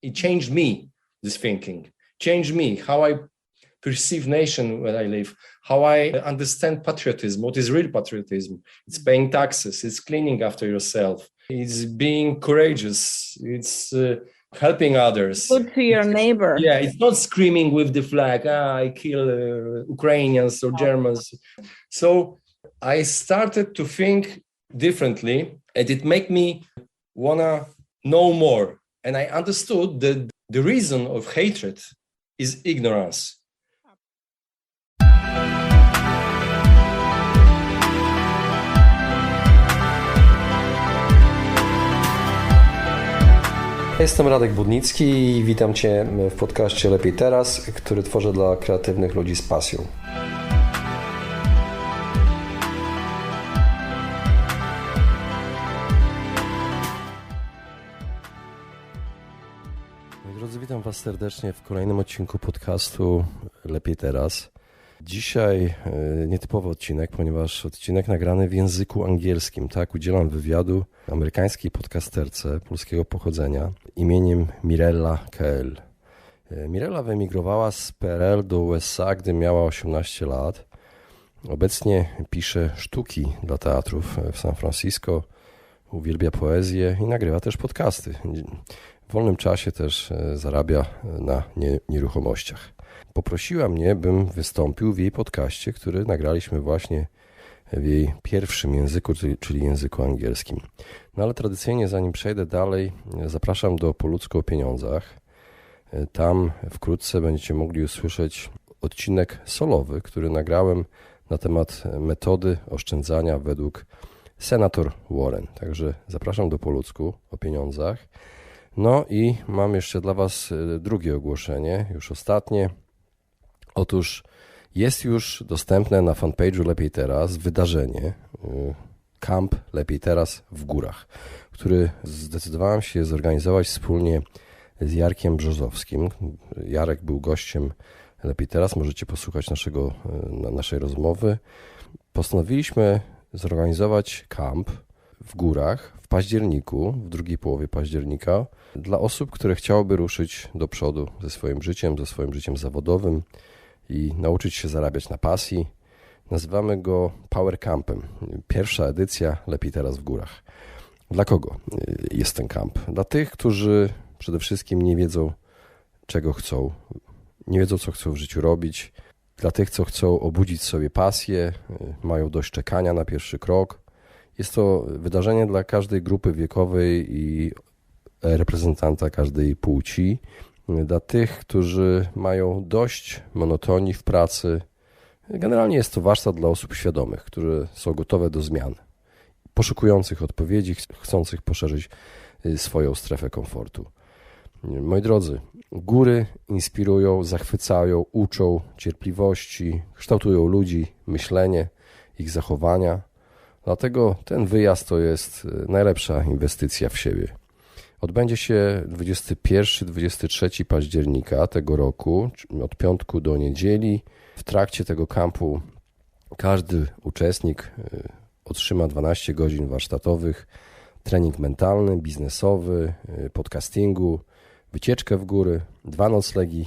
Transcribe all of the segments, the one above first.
it changed me, this thinking, changed me, how I perceive nation where I live, how I understand patriotism, what is real patriotism. It's paying taxes, it's cleaning after yourself, it's being courageous, it's helping others. Good to your neighbor. Yeah, it's not screaming with the flag, I kill Ukrainians or Germans. So I started to think differently, and it made me wanna know more. And I understood that the reason of hatred is ignorance. Jestem Radek Budnicki i witam Cię w podcaście Lepiej Teraz, który tworzę dla kreatywnych ludzi z pasją. Moi drodzy, witam Was serdecznie w kolejnym odcinku podcastu Lepiej Teraz. Dzisiaj nietypowy odcinek, ponieważ odcinek nagrany w języku angielskim. Tak, udzielam wywiadu amerykańskiej podcasterce polskiego pochodzenia imieniem Mirella Kaell. Mirella wyemigrowała z PRL do USA, gdy miała 18 lat. Obecnie pisze sztuki dla teatrów w San Francisco, uwielbia poezję i nagrywa też podcasty. W wolnym czasie też zarabia na nieruchomościach. Poprosiła mnie, bym wystąpił w jej podcaście, który nagraliśmy właśnie w jej pierwszym języku, czyli języku angielskim. No ale tradycyjnie, zanim przejdę dalej, zapraszam do Po ludzku o pieniądzach. Tam wkrótce będziecie mogli usłyszeć odcinek solowy, który nagrałem na temat metody oszczędzania według senator Warren. Także zapraszam do Po ludzku o pieniądzach. No i mam jeszcze dla Was drugie ogłoszenie, już ostatnie. Otóż jest już dostępne na fanpage'u Lepiej Teraz wydarzenie Camp Lepiej Teraz w Górach, który zdecydowałem się zorganizować wspólnie z Jarkiem Brzozowskim. Jarek był gościem Lepiej Teraz, możecie posłuchać naszej rozmowy. Postanowiliśmy zorganizować camp w górach w październiku, w drugiej połowie października, dla osób, które chciałyby ruszyć do przodu ze swoim życiem zawodowym i nauczyć się zarabiać na pasji. Nazywamy go Power Campem. Pierwsza edycja Lepiej Teraz w Górach. Dla kogo jest ten camp? Dla tych, którzy przede wszystkim nie wiedzą, czego chcą. Nie wiedzą, co chcą w życiu robić. Dla tych, co chcą obudzić sobie pasję, mają dość czekania na pierwszy krok. Jest to wydarzenie dla każdej grupy wiekowej i reprezentanta każdej płci. Dla tych, którzy mają dość monotonii w pracy. Generalnie jest to warsztat dla osób świadomych, które są gotowe do zmian, poszukujących odpowiedzi, chcących poszerzyć swoją strefę komfortu. Moi drodzy, góry inspirują, zachwycają, uczą cierpliwości, kształtują ludzi, myślenie, ich zachowania. Dlatego ten wyjazd to jest najlepsza inwestycja w siebie. Odbędzie się 21-23 października tego roku, od piątku do niedzieli. W trakcie tego kampu każdy uczestnik otrzyma 12 godzin warsztatowych, trening mentalny, biznesowy, podcastingu, wycieczkę w góry, 2 noclegi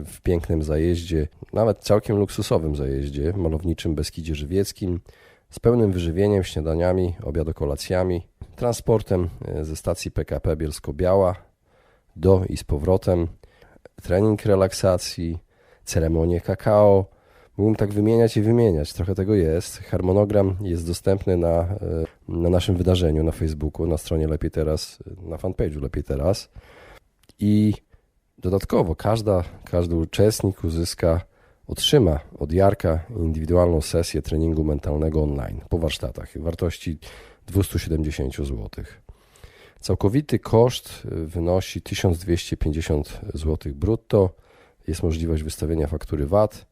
w pięknym zajeździe, nawet całkiem luksusowym zajeździe, malowniczym Beskidzie Żywieckim, z pełnym wyżywieniem, śniadaniami, obiadokolacjami, transportem ze stacji PKP Bielsko-Biała do i z powrotem, trening relaksacji, ceremonie kakao. Mógłbym tak wymieniać, trochę tego jest. Harmonogram jest dostępny na naszym wydarzeniu na Facebooku, na stronie Lepiej Teraz, na fanpage'u Lepiej Teraz. I dodatkowo każdy uczestnik otrzyma od Jarka indywidualną sesję treningu mentalnego online po warsztatach w wartości 270 zł. Całkowity koszt wynosi 1250 zł brutto. Jest możliwość wystawienia faktury VAT.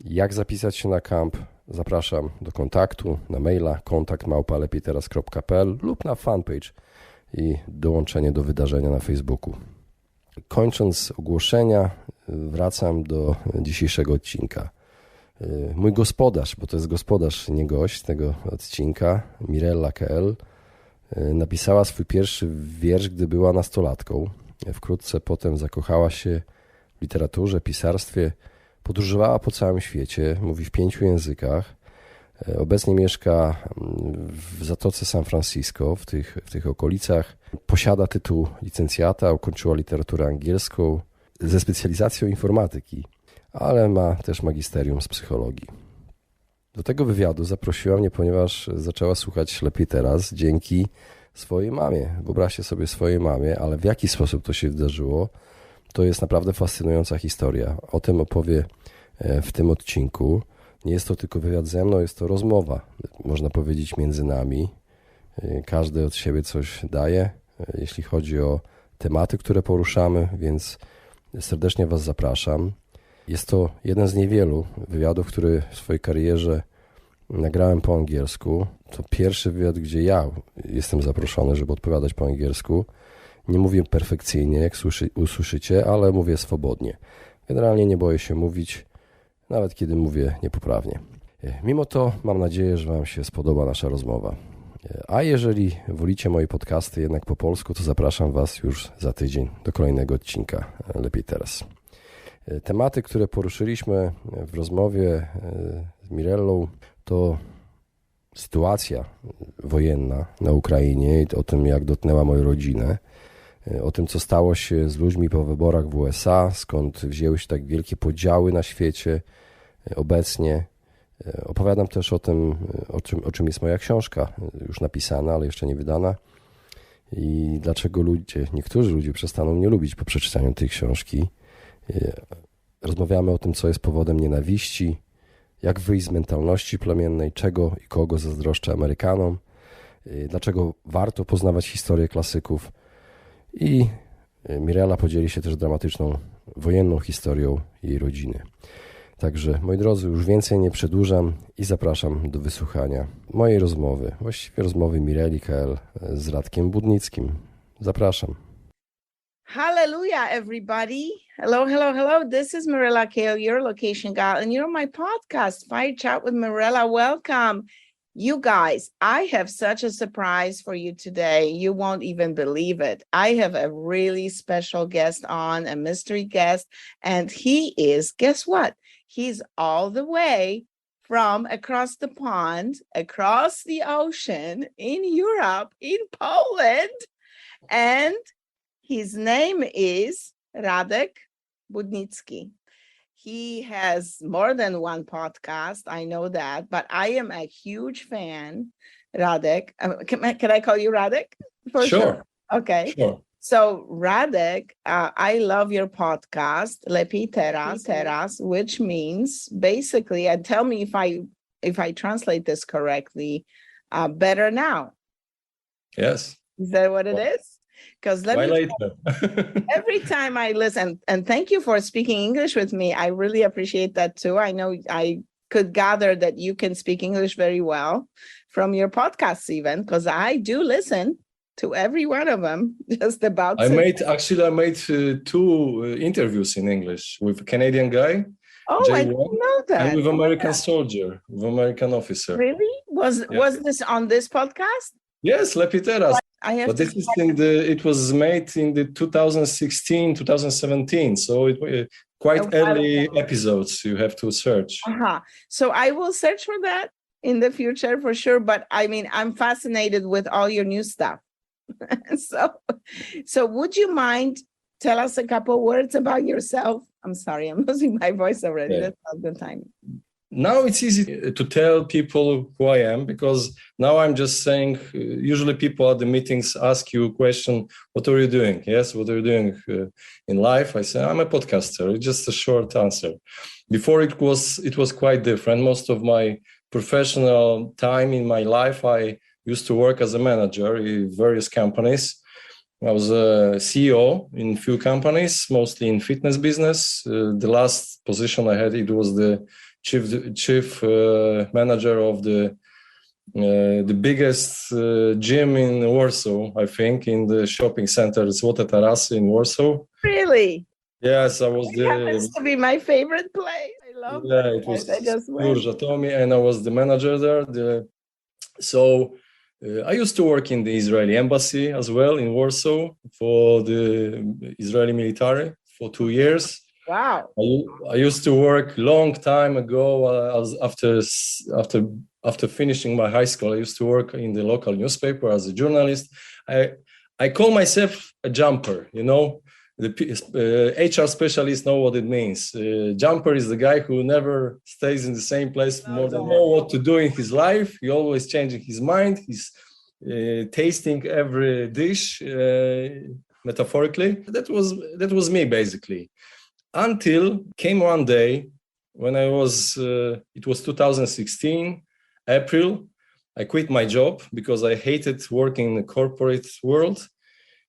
Jak zapisać się na camp? Zapraszam do kontaktu na maila kontakt@lepiejteraz.pl lub na fanpage i dołączenie do wydarzenia na Facebooku. Kończąc ogłoszenia, wracam do dzisiejszego odcinka. Mój gospodarz, bo to jest gospodarz, nie gość tego odcinka, Mirella Kaell, napisała swój pierwszy wiersz, gdy była nastolatką. Wkrótce potem zakochała się w literaturze, pisarstwie, podróżowała po całym świecie, mówi w 5 językach. Obecnie mieszka w Zatoce San Francisco, w tych okolicach. Posiada tytuł licencjata, ukończyła literaturę angielską ze specjalizacją informatyki, ale ma też magisterium z psychologii. Do tego wywiadu zaprosiła mnie, ponieważ zaczęła słuchać Lepiej Teraz dzięki swojej mamie. Wyobraźcie sobie swojej mamie, ale w jaki sposób to się wydarzyło, to jest naprawdę fascynująca historia. O tym opowie w tym odcinku. Nie jest to tylko wywiad ze mną, jest to rozmowa, można powiedzieć, między nami. Każdy od siebie coś daje, jeśli chodzi o tematy, które poruszamy, więc serdecznie Was zapraszam. Jest to jeden z niewielu wywiadów, który w swojej karierze nagrałem po angielsku. To pierwszy wywiad, gdzie ja jestem zaproszony, żeby odpowiadać po angielsku. Nie mówię perfekcyjnie, jak usłyszycie, ale mówię swobodnie. Generalnie nie boję się mówić, nawet kiedy mówię niepoprawnie. Mimo to mam nadzieję, że Wam się spodoba nasza rozmowa. A jeżeli wolicie moje podcasty jednak po polsku, to zapraszam Was już za tydzień do kolejnego odcinka Lepiej Teraz. Tematy, które poruszyliśmy w rozmowie z Mirellą, to sytuacja wojenna na Ukrainie i o tym, jak dotknęła moją rodzinę, o tym, co stało się z ludźmi po wyborach w USA, skąd wzięły się tak wielkie podziały na świecie obecnie. Opowiadam też o tym, o czym jest moja książka, już napisana, ale jeszcze nie wydana, i dlaczego niektórzy ludzie przestaną mnie lubić po przeczytaniu tej książki. Rozmawiamy o tym, co jest powodem nienawiści, jak wyjść z mentalności plemiennej, czego i kogo zazdroszczę Amerykanom, dlaczego warto poznawać historię klasyków, i Mirella podzieli się też dramatyczną wojenną historią jej rodziny. Także, moi drodzy, już więcej nie przedłużam i zapraszam do wysłuchania mojej rozmowy, właściwie rozmowy Mirelli Kaell z Radkiem Budnickim. Zapraszam. Hallelujah, everybody. Hello, hello, hello. This is Mirella Kaell, your location gal, and you're on my podcast, Fire Chat with Mirella. Welcome. You guys, I have such a surprise for you today. You won't even believe it. I have a really special guest on, a mystery guest, and he is, guess what? He's all the way from across the pond, across the ocean, in Europe, in Poland, and his name is Radek Budnicki. He has more than one podcast, I know that, but I am a huge fan, Radek. Can I call you Radek? Sure. Okay. Sure. So Radek, I love your podcast, Lepiejteraz, which means basically, and tell me if I translate this correctly, better now. Yes. Is that what it is? Because every time I listen, and thank you for speaking English with me, I really appreciate that too. I know I could gather that you can speak English very well from your podcasts even, because I do listen to every one of them, just about. I made 2 interviews in English with a Canadian guy. Oh, I didn't know that. And with American soldier, with American officer. Really? Was this on this podcast? Yes, Lepiejteraz. But this is it was made in the 2016, 2017. So it quite early episodes. You have to search. So I will search for that in the future for sure. But I mean, I'm fascinated with all your new stuff. So would you mind tell us a couple words about yourself? I'm sorry, I'm losing my voice already. Yeah. That's not the time. Now it's easy to tell people who I am, because now I'm just saying, usually people at the meetings ask you a question, what are you doing? Yes, what are you doing in life? I say, I'm a podcaster. It's just a short answer. Before it was quite different. Most of my professional time in my life, I used to work as a manager in various companies. I was a CEO in few companies, mostly in fitness business. The last position I had, it was the chief manager of the biggest gym in Warsaw, I think, in the shopping center Złote Tarasy in Warsaw. Really? Yes, I was It happens to be my favorite place. I love it was I just went. and I was the manager there. So I used to work in the Israeli embassy as well in Warsaw for the Israeli military for 2 years. Wow. I used to work long time ago. After finishing my high school, I used to work in the local newspaper as a journalist. I call myself a jumper. The HR specialists know what it means. Jumper is the guy who never stays in the same place more than know what to do in his life. He always changing his mind. He's tasting every dish, metaphorically. That was me basically. Until came one day when it was 2016, April. I quit my job because I hated working in the corporate world.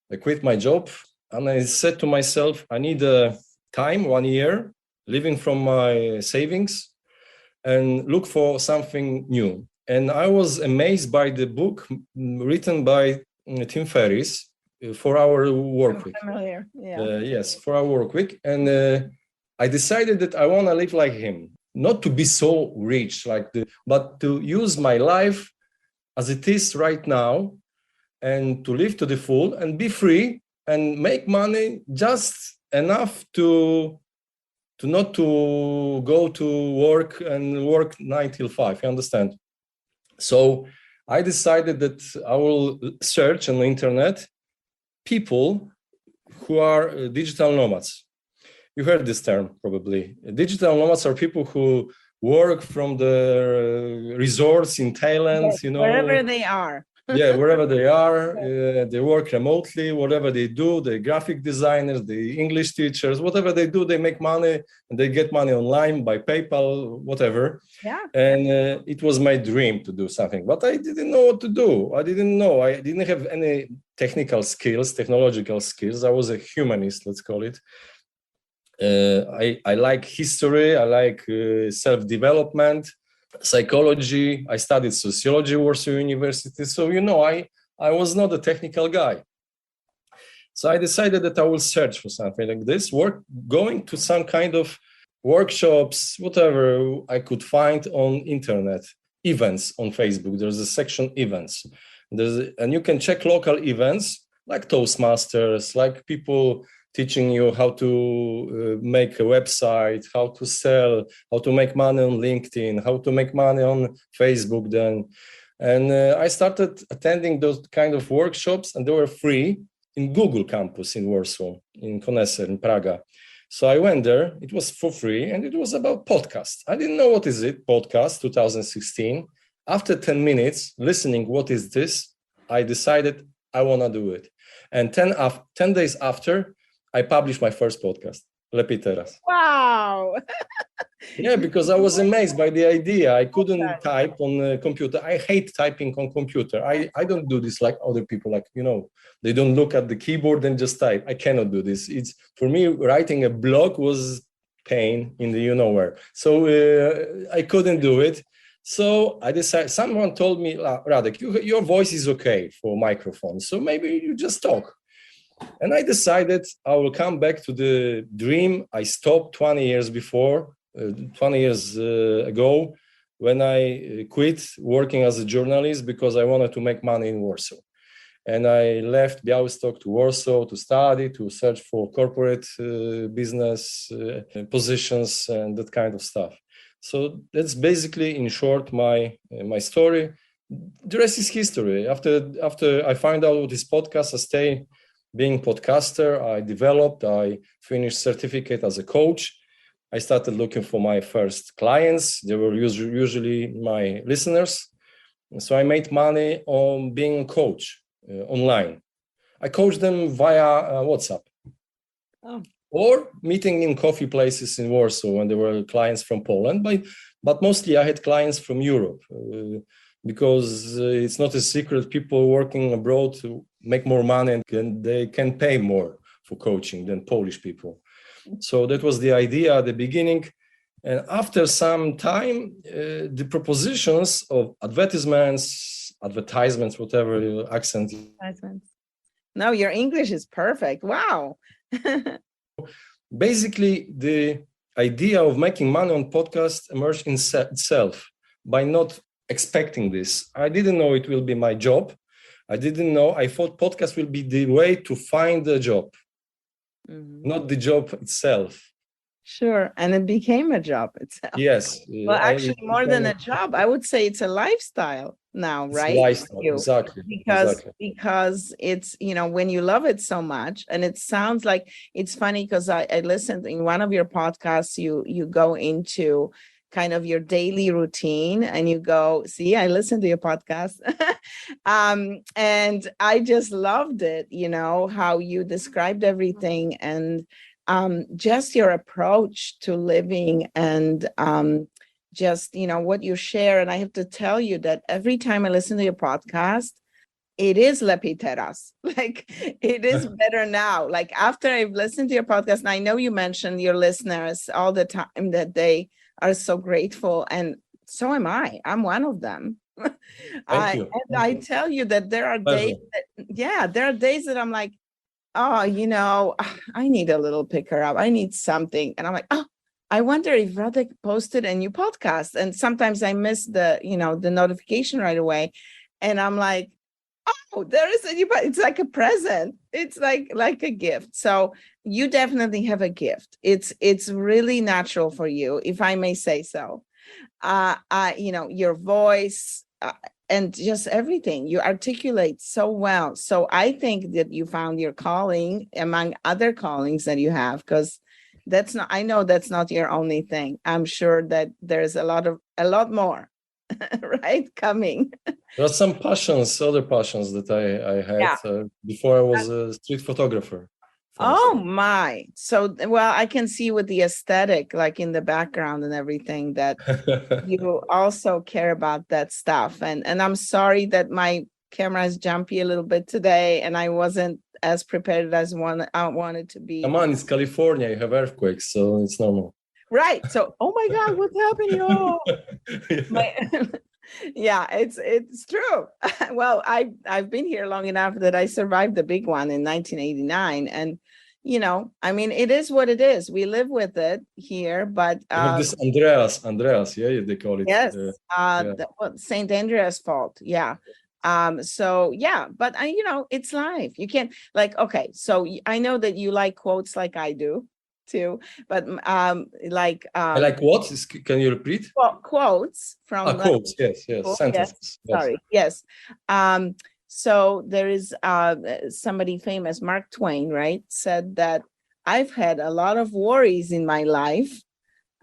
I quit my job. And I said to myself, I need a time, 1 year, living from my savings and look for something new. And I was amazed by the book written by Tim Ferriss, 4 Hour Work Week. Familiar. Yeah. Yes, 4 Hour Work Week. And I decided that I want to live like him, not to be so rich, but to use my life as it is right now and to live to the full and be free and make money just enough to not to go to work and work 9 till 5, you understand? So I decided that I will search on the internet people who are digital nomads. You heard this term probably. Digital nomads are people who work from the resorts in Thailand, Wherever they are. Yeah, wherever they are, they work remotely, whatever they do, the graphic designers, the English teachers, whatever they do, they make money and they get money online by PayPal, whatever. Yeah. And it was my dream to do something, but I didn't know what to do. I didn't have any technological skills. I was a humanist, let's call it. I like history, I like self-development, psychology. I studied sociology at Warsaw University. So, I was not a technical guy. So I decided that I will search for something like this, going to some kind of workshops, whatever I could find on internet, events on Facebook. There's a section events. And you can check local events like Toastmasters, like people teaching you how to make a website, how to sell, how to make money on LinkedIn, how to make money on Facebook then. And I started attending those kind of workshops, and they were free in Google campus in Warsaw, in Koneser, in Praga. So I went there, it was for free, and it was about podcast. I didn't know what is it, podcast, 2016. After 10 minutes listening, what is this? I decided I want to do it. And 10 days after, I published my first podcast, Lepiejteraz. Wow. Yeah, because I was amazed by the idea. I couldn't type on a computer. I hate typing on computer. I don't do this like other people, they don't look at the keyboard and just type. I cannot do this. It's for me, writing a blog was pain in the where. So I couldn't do it. So I decided, someone told me, Radek, your voice is okay for microphone. So maybe you just talk. And I decided I will come back to the dream I stopped 20 years ago, when I quit working as a journalist because I wanted to make money in Warsaw. And I left Białystok to Warsaw to study, to search for corporate business positions and that kind of stuff. So that's basically, in short, my story. The rest is history. After I find out what is podcast, I stay being podcaster. I finished certificate as a coach. I started looking for my first clients. They were usually my listeners. So I made money on being a coach online. I coached them via WhatsApp. Oh. Or meeting in coffee places in Warsaw when there were clients from Poland. But mostly I had clients from Europe because it's not a secret. People working abroad make more money and they can pay more for coaching than Polish people. So that was the idea at the beginning. And after some time, the propositions of advertisements, whatever accent. No, your English is perfect. Wow. Basically, the idea of making money on podcast emerged in itself by not expecting this. I didn't know it will be my job. I thought podcast will be the way to find a job, not the job itself. Sure. And it became a job itself. Yes. Well, actually, more than a job, I would say it's a lifestyle now, right? Lifestyle, exactly. Because it's, when you love it so much, and it sounds like, it's funny because I listened in one of your podcasts, you go into kind of your daily routine and you go, see, I listened to your podcast. And I just loved it, how you described everything, and just your approach to living, and just, what you share. And I have to tell you that every time I listen to your podcast, it is lepiejteraz. Like, it is better now. Like, after I've listened to your podcast, and I know you mentioned your listeners all the time that they are so grateful, and so am I. I'm one of them. I tell you that there are days that I'm like, oh, I need a little picker up. I need something. And I'm like, oh, I wonder if Radek posted a new podcast. And sometimes I miss the notification right away. And I'm like, oh, there is a new, it's like a present. It's like a gift. So you definitely have a gift. It's really natural for you, if I may say so. Your voice, and just everything, you articulate so well. So I think that you found your calling among other callings that you have, because I know that's not your only thing. I'm sure that there's a lot more, right, coming. There are some other passions that I had before I was a street photographer. Oh my. So, well, I can see with the aesthetic, like in the background and everything, that you also care about that stuff. And I'm sorry that my camera is jumpy a little bit today, and I wasn't as prepared as I wanted to be. Come on, it's California. You have earthquakes, so it's normal. Right. So, oh my God, what's happening? Oh, yeah, it's true. Well, I've been here long enough that I survived the big one in 1989, and I mean, it is what it is. We live with it here, but this Andreas, yeah, they call it. Yes, Saint Andreas fault. Yeah. So yeah, but it's life. You can't, like, okay. So I know that you like quotes like I do too, but I like what? Can you repeat? Quotes from quotes, yes, sentences. Yes. Sorry, yes. So there is somebody famous, Mark Twain, right, said that I've had a lot of worries in my life.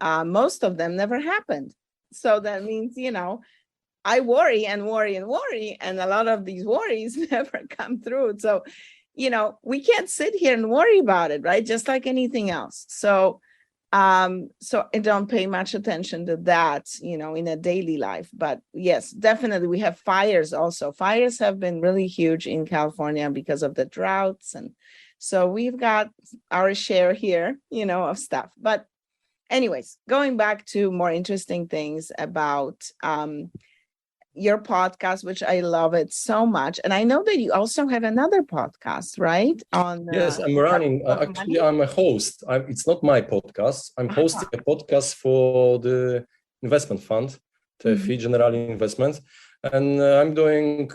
Most of them never happened. So that means, I worry and worry and worry, and a lot of these worries never come through. So, we can't sit here and worry about it, right? Just like anything else. So I don't pay much attention to that, in a daily life. But yes, definitely we have fires also. Fires have been really huge in California because of the droughts. And so we've got our share here, of stuff. But anyways, going back to more interesting things about your podcast, which I love it so much. And I know that you also have another podcast, right? Yes, I'm running. Actually, I'm a host. It's not my podcast. I'm hosting a podcast for the investment fund, TFI General Investment. And I'm doing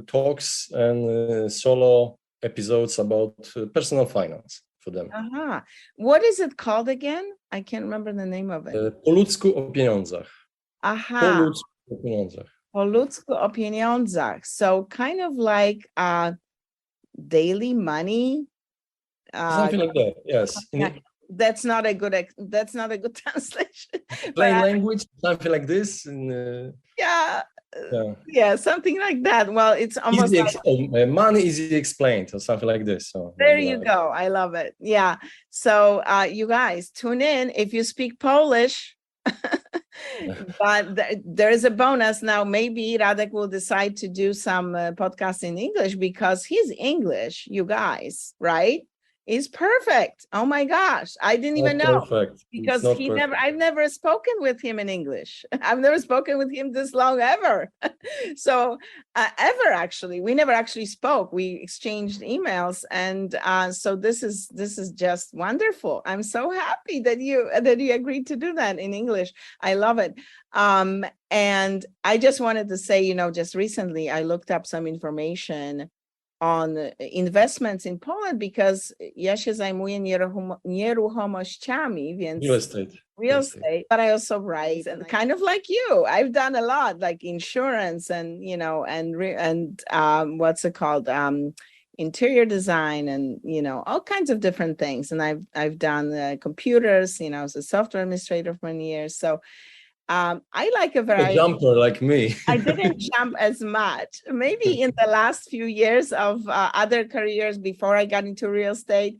talks and solo episodes about personal finance for them. What is it called again? I can't remember the name of it. Po ludzku o pieniądzach. Po ludzku o pieniądzach. Po ludzku o pieniądzach. So kind of like daily money. Something like that. Yes. That's not a good translation. Plain language, something like this. Yeah, something like that. Well, it's almost money easy explained or something like this. So there you go. I love it. Yeah. So you guys tune in if you speak Polish. But there is a bonus now. Maybe Radek will decide to do some podcasts in English because he's English, you guys, right? is perfect. Oh my gosh. I didn't even know. Perfect. Because Perfect. I've never spoken with him in English. I've never spoken with him this long ever. So ever actually, we never actually spoke. We exchanged emails, and so this is just wonderful. I'm so happy that you agreed to do that in English. I love it. And I just wanted to say, just recently I looked up some information on investments in Poland, because ja się zajmuję nieruchomościami, więc real estate, but I also write, and kind of like you, I've done a lot, like insurance and, what's it called? Interior design and, all kinds of different things. And I've done computers, as a software administrator for many years. So I like a variety. A jumper like me. I didn't jump as much. Maybe in the last few years of other careers before I got into real estate.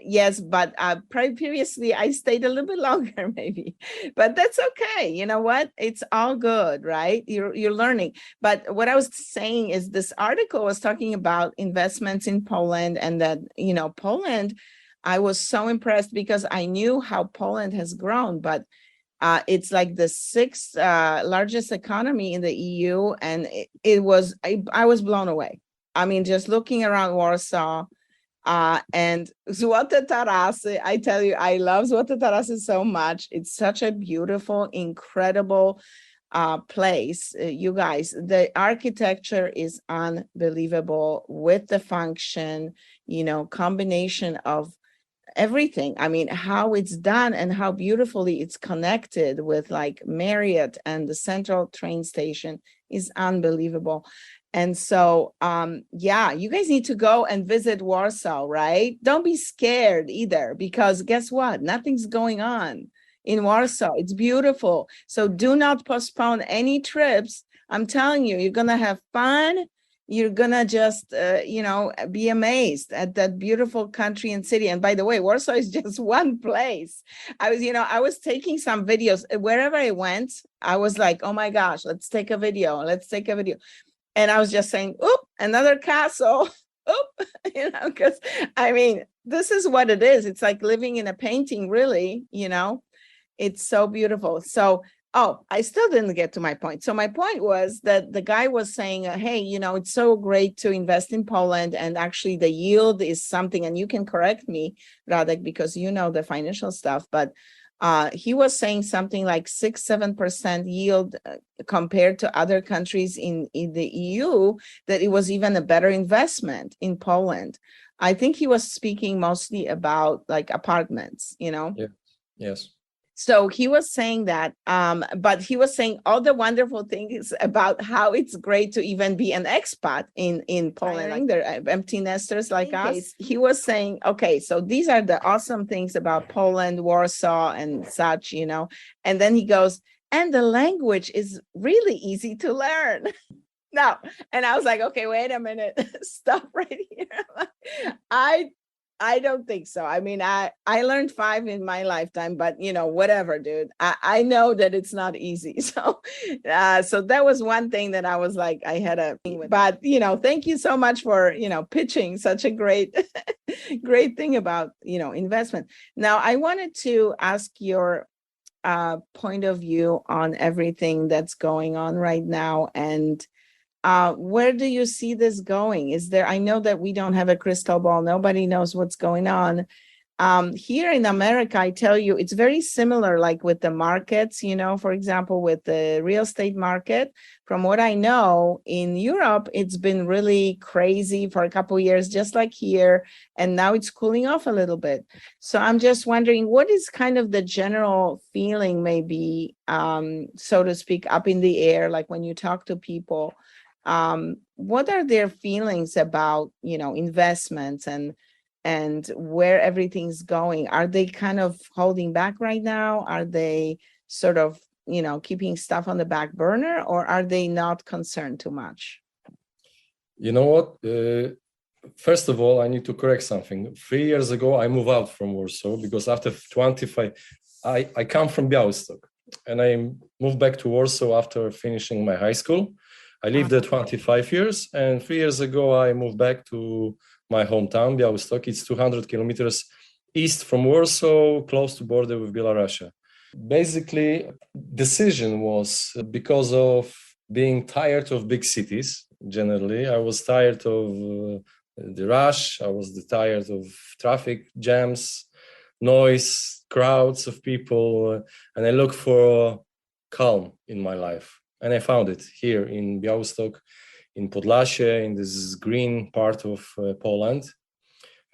Yes, but previously I stayed a little bit longer, maybe. But that's okay. You know what? It's all good, right? You're learning. But what I was saying is, this article was talking about investments in Poland, and that, Poland, I was so impressed because I knew how Poland has grown, but it's like the sixth largest economy in the EU, and I was blown away. I mean, just looking around Warsaw and Złote Tarasy. I tell you, I love Złote Tarasy so much. It's such a beautiful, incredible place. You guys, the architecture is unbelievable with the function, combination of everything. I mean, how it's done and how beautifully it's connected with like Marriott and the central train station is unbelievable. And so, you guys need to go and visit Warsaw, right? Don't be scared either, because guess what? Nothing's going on in Warsaw. It's beautiful. So do not postpone any trips. I'm telling you, you're going to have fun. You're gonna just, be amazed at that beautiful country and city. And by the way, Warsaw is just one place. I was taking some videos wherever I went. I was like, oh my gosh, let's take a video. And I was just saying, oop, another castle. Oop, because I mean, this is what it is. It's like living in a painting, really, it's so beautiful. So, I still didn't get to my point. So my point was that the guy was saying, hey, it's so great to invest in Poland. And actually the yield is something, and you can correct me, Radek, because you know the financial stuff. But he was saying something like 6-7% yield compared to other countries in the EU, that it was even a better investment in Poland. I think he was speaking mostly about like apartments, Yeah. Yes. So he was saying that, but he was saying all the wonderful things about how it's great to even be an expat in Poland. Like they're empty nesters like us. He was saying, okay, so these are the awesome things about Poland, Warsaw, and such, And then he goes, and the language is really easy to learn. No, and I was like, okay, wait a minute, stop right here. I don't think so. I mean, I learned 5 in my lifetime, but whatever, dude. I know that it's not easy. So, so that was one thing that I was like, I had a thing with. But thank you so much for pitching such a great, great thing about investment. Now, I wanted to ask your point of view on everything that's going on right now, and where do you see this going? I know that we don't have a crystal ball. Nobody knows what's going on. Here in America, I tell you, it's very similar, like with the markets, for example, with the real estate market. From what I know, in Europe, it's been really crazy for a couple of years, just like here. And now it's cooling off a little bit. So I'm just wondering, what is kind of the general feeling, maybe, so to speak, up in the air, like when you talk to people? What are their feelings about, investments and where everything's going? Are they kind of holding back right now? Are they sort of, keeping stuff on the back burner, or are they not concerned too much? You know what? First of all, I need to correct something. 3 years ago, I moved out from Warsaw because after 25, I come from Białystok, and I moved back to Warsaw after finishing my high school. I lived there 25 years, and 3 years ago, I moved back to my hometown, Białystok. It's 200 kilometers east from Warsaw, close to border with Belarus. Basically, decision was because of being tired of big cities. Generally, I was tired of the rush. I was tired of traffic jams, noise, crowds of people, and I looked for calm in my life. And I found it here in Białystok, in Podlasie, in this green part of Poland.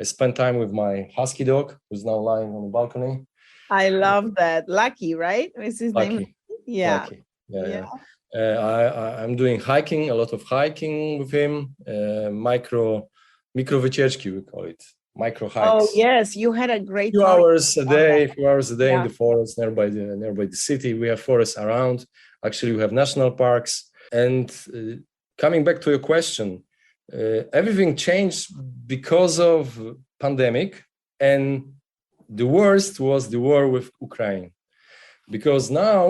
I spent time with my husky dog, who's now lying on the balcony. I love that. Lucky, right? Is his name? Lucky. Yeah. Lucky. Yeah. I'm doing hiking, a lot of hiking with him. Micro wycieczki, we call it. Micro hikes. Oh yes, you had a great. Few hours a day in the forest nearby the city. We have forests around. Actually, we have national parks. And coming back to your question, everything changed because of pandemic, and the worst was the war with Ukraine, because now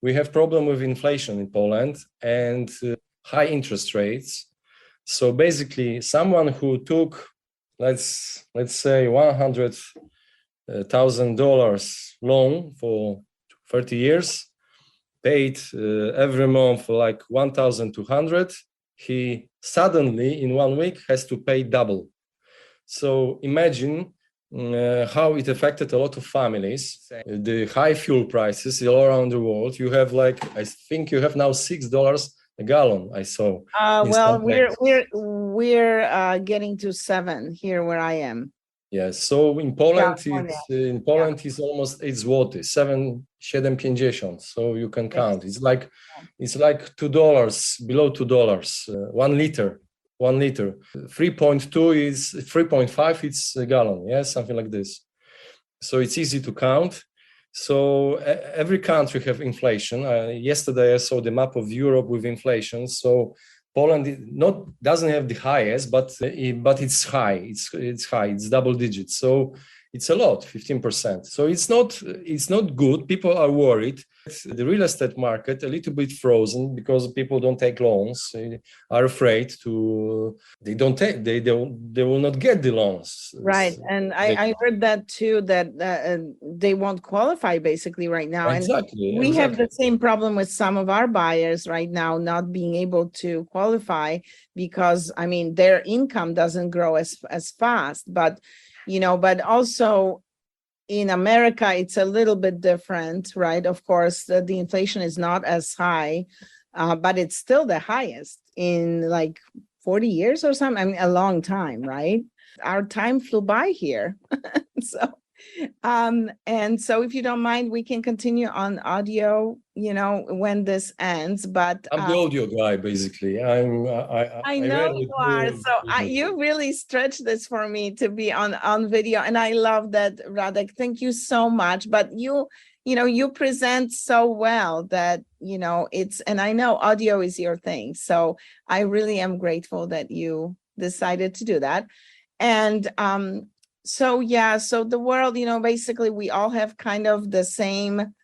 we have problem with inflation in Poland and high interest rates. So basically, someone who took, let's say, $100,000 loan for 30 years, paid every month like 1,200. He suddenly in 1 week has to pay double. So imagine how it affected a lot of families. The high fuel prices all around the world. You have I think you have now $6 a gallon. I saw. Well, we're getting to 7 here where I am. Yes. So in Poland, it's almost 8 zloty, 7,50. So you can count. It's like $2, below $2, 1 liter. 1 liter. 3.2 is 3.5. It's a gallon. Yes, something like this. So it's easy to count. So every country have inflation. Yesterday I saw the map of Europe with inflation. So Poland doesnn't have the highest, but it's high. It's high. It's double digits. So it's a lot, 15%. So it's not good. People are worried. The real estate market a little bit frozen because people don't take loans. They are afraid they will not get the loans. Right, and I heard that too, that they won't qualify basically right now. Exactly. And we have the same problem with some of our buyers right now not being able to qualify because their income doesn't grow as fast, but also in America, it's a little bit different, right? Of course, the inflation is not as high, but it's still the highest in 40 years or something. A long time, right? Our time flew by here. So if you don't mind, we can continue on audio, when this ends. But I'm the audio guy, basically. I know you are. So you really stretched this for me to be on video, and I love that, Radek. Thank you so much. But you present so well that and I know audio is your thing. So I really am grateful that you decided to do that. And so the world, basically we all have kind of the same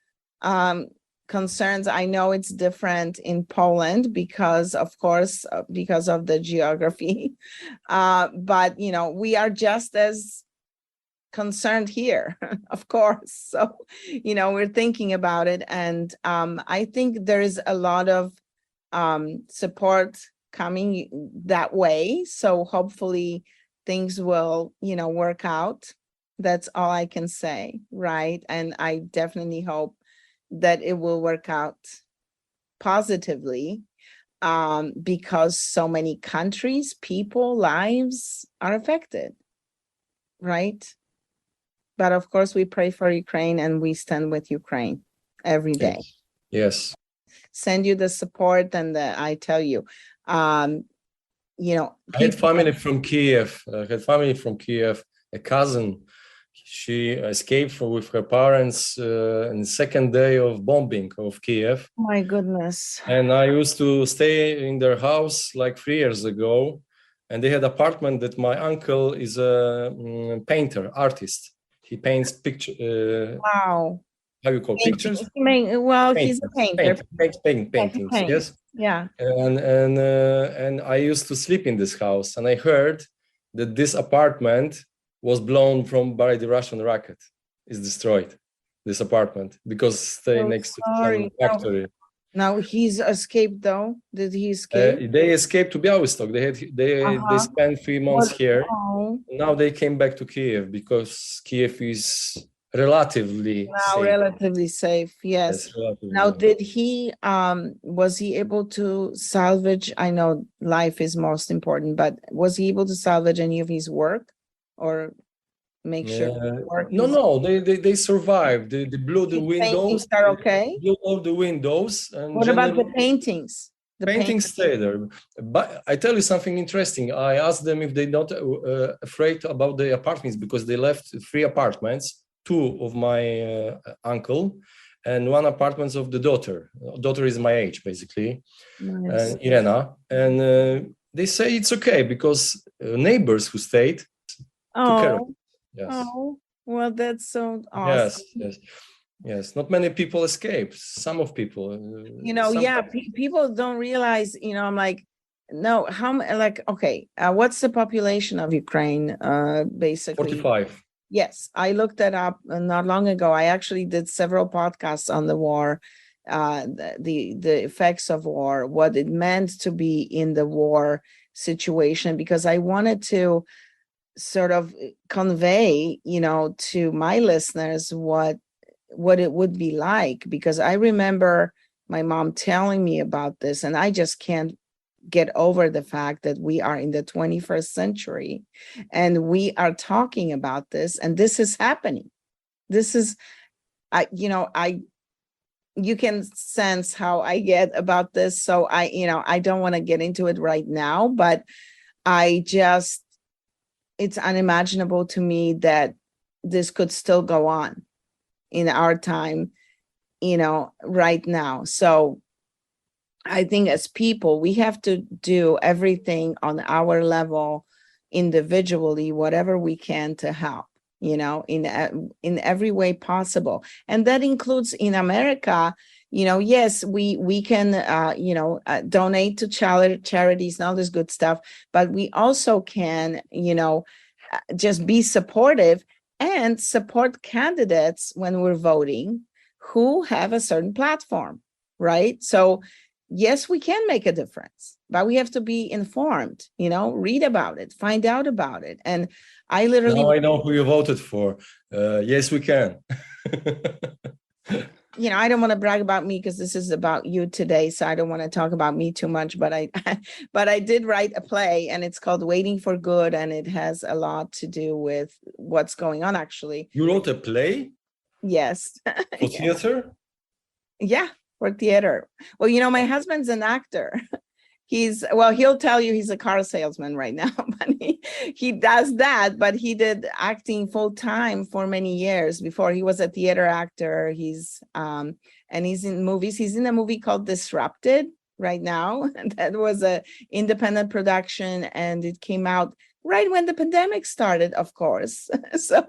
concerns. I know it's different in Poland because of the geography, but we are just as concerned here, of course. So we're thinking about it, and I think there is a lot of support coming that way. So hopefully things will, work out. That's all I can say, right? And I definitely hope that it will work out positively, because so many countries, people, lives are affected, right? But of course, we pray for Ukraine and we stand with Ukraine every day. Yes. Send you the support, and I tell you, I had family from Kiev. A cousin. She escaped with her parents on the second day of bombing of Kiev. Oh my goodness. And I used to stay in their house 3 years ago. And they had an apartment that my uncle is a painter, artist. He paints pictures. Wow. How you call pictures? He's a painter. Paintings, yes. Yeah. And I used to sleep in this house, and I heard that this apartment was blown by the Russian rocket. Is destroyed, this apartment, because stay next to some factory. Now he's escaped though. Did he escape? They escaped to Białystok. They spent 3 months here. Now they came back to Kiev because Kiev is relatively safe. Yes. Relatively now, safe. did he was he able to salvage? I know life is most important, but was he able to salvage any of his work, or make sure work No, they survived. They blew the windows. Are okay. Blew all the windows. And what about the paintings? The paintings stay there. But I tell you something interesting. I asked them if they're not afraid about the apartments, because they left 3 apartments, 2 of my uncle and 1 apartment of the daughter. Daughter is my age, basically, nice. Irena. And they say it's okay because neighbors who stayed took care of it. Yes. Oh, well, that's so awesome. Yes. Not many people escape. Some of people. People don't realize. I'm like, no. Okay. What's the population of Ukraine? Basically, 45. Yes, I looked that up not long ago. I actually did several podcasts on the war, the effects of war, what it meant to be in the war situation, because I wanted to sort of convey, to my listeners what it would be like, because I remember my mom telling me about this, and I just can't get over the fact that we are in the 21st century and we are talking about this, and this is happening. This is, you can sense how I get about this. So I don't want to get into it right now, but it's unimaginable to me that this could still go on in our time, right now. So I think as people, we have to do everything on our level individually, whatever we can to help, in every way possible. And that includes in America, yes, we can, donate to charities and all this good stuff, but we also can, just be supportive and support candidates when we're voting who have a certain platform, right? So yes, we can make a difference, but we have to be informed, read about it, find out about it. And I literally... Now I know who you voted for. Yes, we can. I don't want to brag about me because this is about you today, so I don't want to talk about me too much, but I did write a play, and it's called Waiting for Good, and it has a lot to do with what's going on, actually. You wrote a play? Yes. For theater? Yeah, for theater. Well, my husband's an actor. He'll tell you he's a car salesman right now, but he does that, but he did acting full time for many years before. He was a theater actor. He's in movies. He's in a movie called Disrupted right now. That was a independent production, and it came out right when the pandemic started, of course. So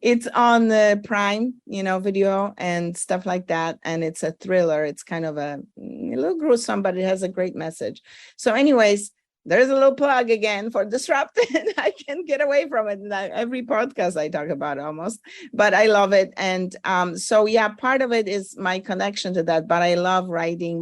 it's on the Prime, Video and stuff like that. And it's a thriller. It's kind of a little gruesome, but it has a great message. So anyways, there's a little plug again for Disrupted. I can't get away from it. Every podcast I talk about almost, but I love it. And part of it is my connection to that, but I love writing.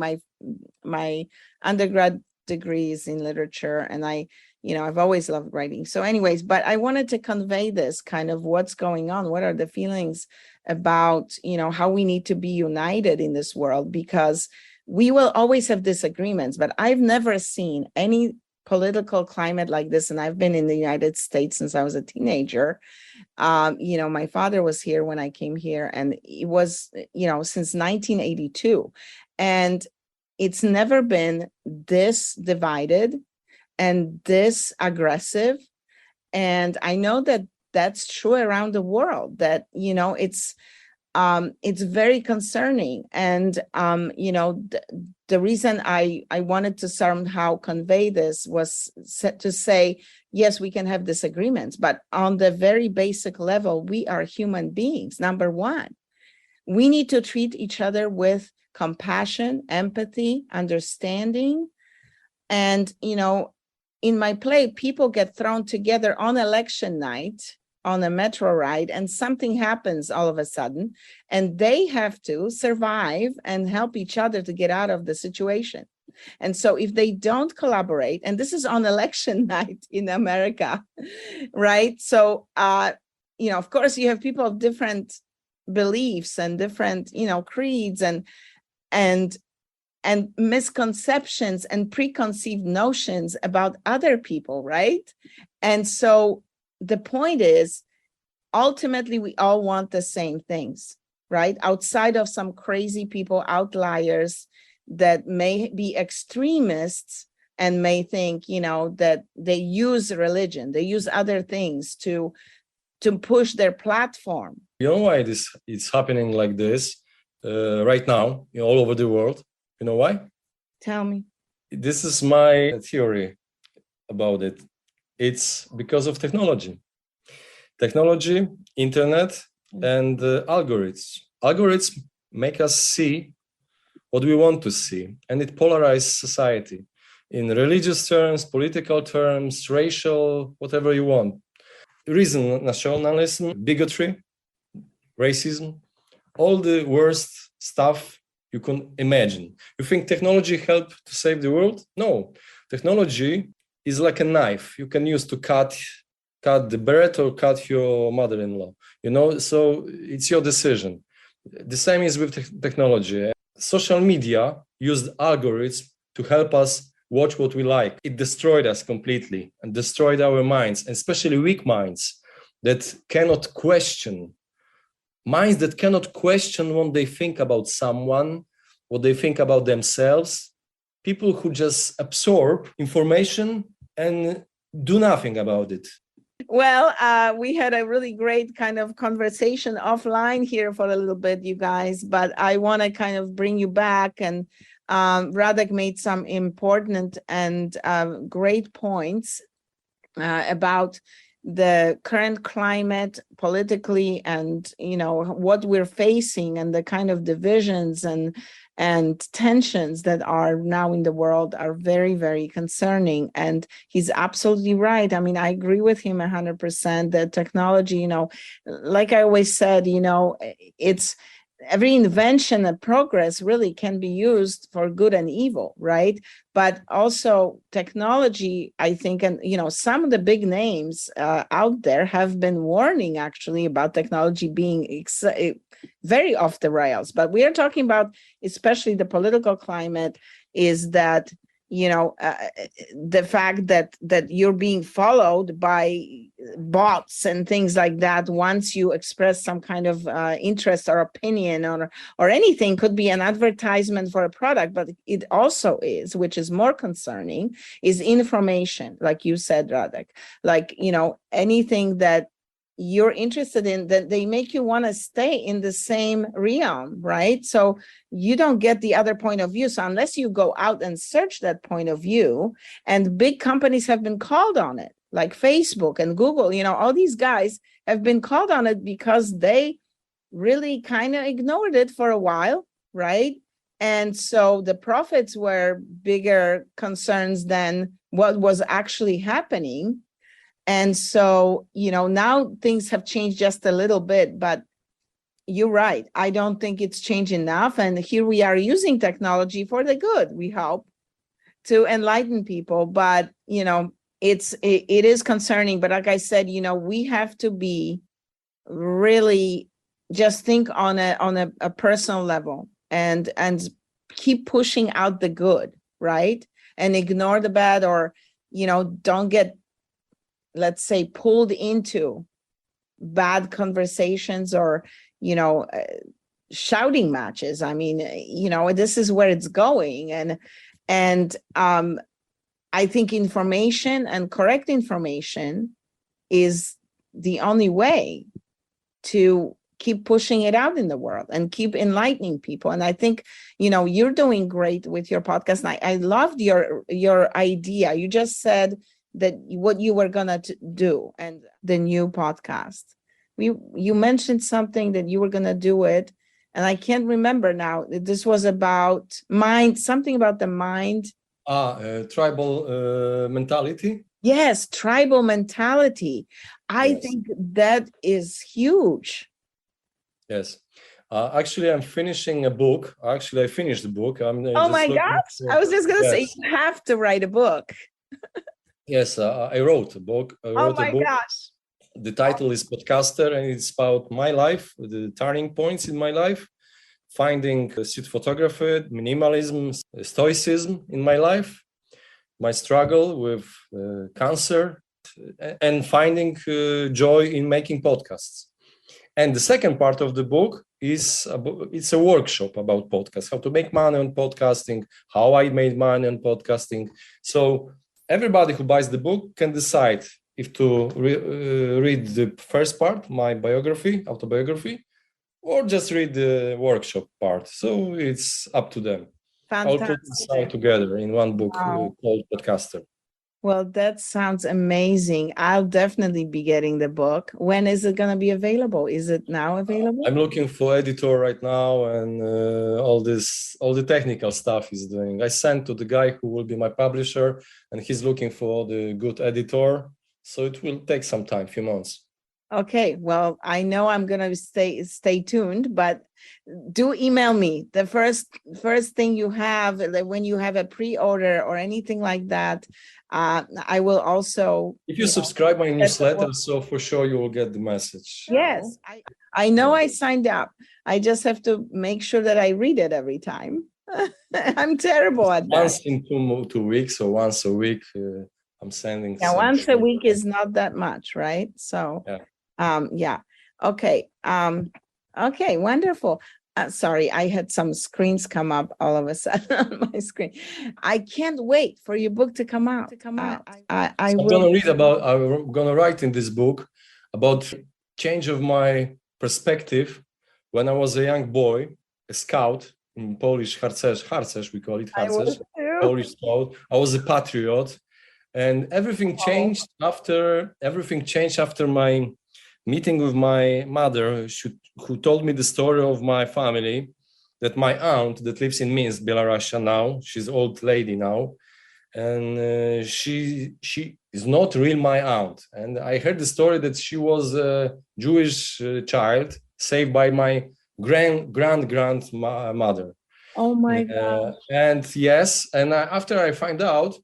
My undergrad degrees in literature, and I've always loved writing. So anyways, but I wanted to convey this kind of what's going on. What are the feelings about, how we need to be united in this world, because we will always have disagreements, but I've never seen any political climate like this. And I've been in the United States since I was a teenager. My father was here when I came here, and it was, since 1982. And it's never been this divided and this aggressive. And I know that that's true around the world, that, it's very concerning. And, the reason I wanted to somehow convey this was to say, yes, we can have disagreements, but on the very basic level, we are human beings. Number one, we need to treat each other with compassion, empathy, understanding. And, in my play, people get thrown together on election night on a metro ride, and something happens all of a sudden, and they have to survive and help each other to get out of the situation. And so if they don't collaborate, and this is on election night in America, right? So, of course, you have people of different beliefs and different, creeds and misconceptions and preconceived notions about other people, right? And so the point is, ultimately, we all want the same things, right? Outside of some crazy people, outliers that may be extremists and may think, that they use religion, they use other things to push their platform. You know why it's happening like this right now, all over the world? You know why? Tell me. This is my theory about it. It's because of technology. Technology, internet, and algorithms. Algorithms make us see what we want to see, and it polarizes society in religious terms, political terms, racial, whatever you want. Reason, nationalism, bigotry, racism, all the worst stuff you can imagine. You think technology helped to save the world? No. Technology is like a knife you can use to cut the bread or cut your mother-in-law. So it's your decision. The same is with technology. Social media used algorithms to help us watch what we like. It destroyed us completely and destroyed our minds, especially weak minds that cannot question. Minds that cannot question what they think about someone, what they think about themselves. People who just absorb information and do nothing about it. Well, we had a really great kind of conversation offline here for a little bit, you guys, but I want to kind of bring you back. And Radek made some important and great points about the current climate politically and, what we're facing and the kind of divisions and tensions that are now in the world are very, very concerning. And he's absolutely right. I mean, I agree with him 100% that technology, like I always said, it's every invention and progress really can be used for good and evil, right? But also technology, I think, and, some of the big names out there have been warning actually about technology being very off the rails. But we are talking about, especially the political climate, is that, the fact that you're being followed by bots and things like that once you express some kind of interest or opinion or anything. Could be an advertisement for a product, but it also is, which is more concerning, is information, like you said, Radek, like, anything that you're interested in, that they make you want to stay in the same realm, right? So you don't get the other point of view. So unless you go out and search that point of view, and big companies have been called on it, like Facebook and Google, all these guys have been called on it because they really kind of ignored it for a while, right? And so the profits were bigger concerns than what was actually happening. And so, now things have changed just a little bit, but you're right. I don't think it's changed enough. And here we are using technology for the good, we hope, to enlighten people. But, it is concerning. But like I said, we have to be really just think on a personal level and keep pushing out the good, right? And ignore the bad, or, don't get, let's say, pulled into bad conversations or, shouting matches. I mean, this is where it's going. And I think information and correct information is the only way to keep pushing it out in the world and keep enlightening people. And I think, you're doing great with your podcast. And I loved your idea. You just said that what you were going to do and the new podcast. You mentioned something that you were going to do it, and I can't remember now. This was about mind, something about the mind Tribal mentality. Yes, tribal mentality. I Yes. think that is huge. Yes. Actually, I'm finishing a book. Actually, I finished the book. I'm Oh just my looking gosh. for- I was just going to say, Yes. you have to write a book. Yes, I wrote a book. Oh my gosh. The title is Podcaster, and it's about my life, the turning points in my life, finding street photography, minimalism, stoicism in my life, my struggle with cancer, and finding joy in making podcasts. And the second part of the book is it's a workshop about podcasts, how to make money on podcasting, how I made money on podcasting. So everybody who buys the book can decide if to read the first part, my biography, autobiography, or just read the workshop part. So it's up to them. I'll put this all together in one book called Podcaster. Well, that sounds amazing. I'll definitely be getting the book. When is it going to be available? Is it now available? I'm looking for editor right now, and all the technical stuff he's doing. I sent to the guy who will be my publisher, and he's looking for the good editor. So it will take some time, few months. Okay, well, I know I'm going to stay tuned, but do email me the first thing you have, like when you have a pre-order or anything like that. I will also. If you subscribe my newsletter, so for sure you will get the message. Yes, I know I signed up. I just have to make sure that I read it every time. I'm terrible at that. Once in 2 weeks or once a week, I'm sending. Yeah, once a week is not that much, right? So. Yeah. Yeah. Okay. Okay. Wonderful. Sorry, I had some screens come up all of a sudden on my screen. I can't wait for your book to come out. I'm gonna write in this book about change of my perspective when I was a young boy, a scout in Polish, harcerz, we call it harcerz, Polish scout. I was a patriot, and everything changed after my meeting with my mother, who told me the story of my family, that my aunt that lives in Minsk, Belarus now, she's an old lady now, and she is not real my aunt. And I heard the story that she was a Jewish child saved by my grandmother. Oh my God. And yes, and after I find out,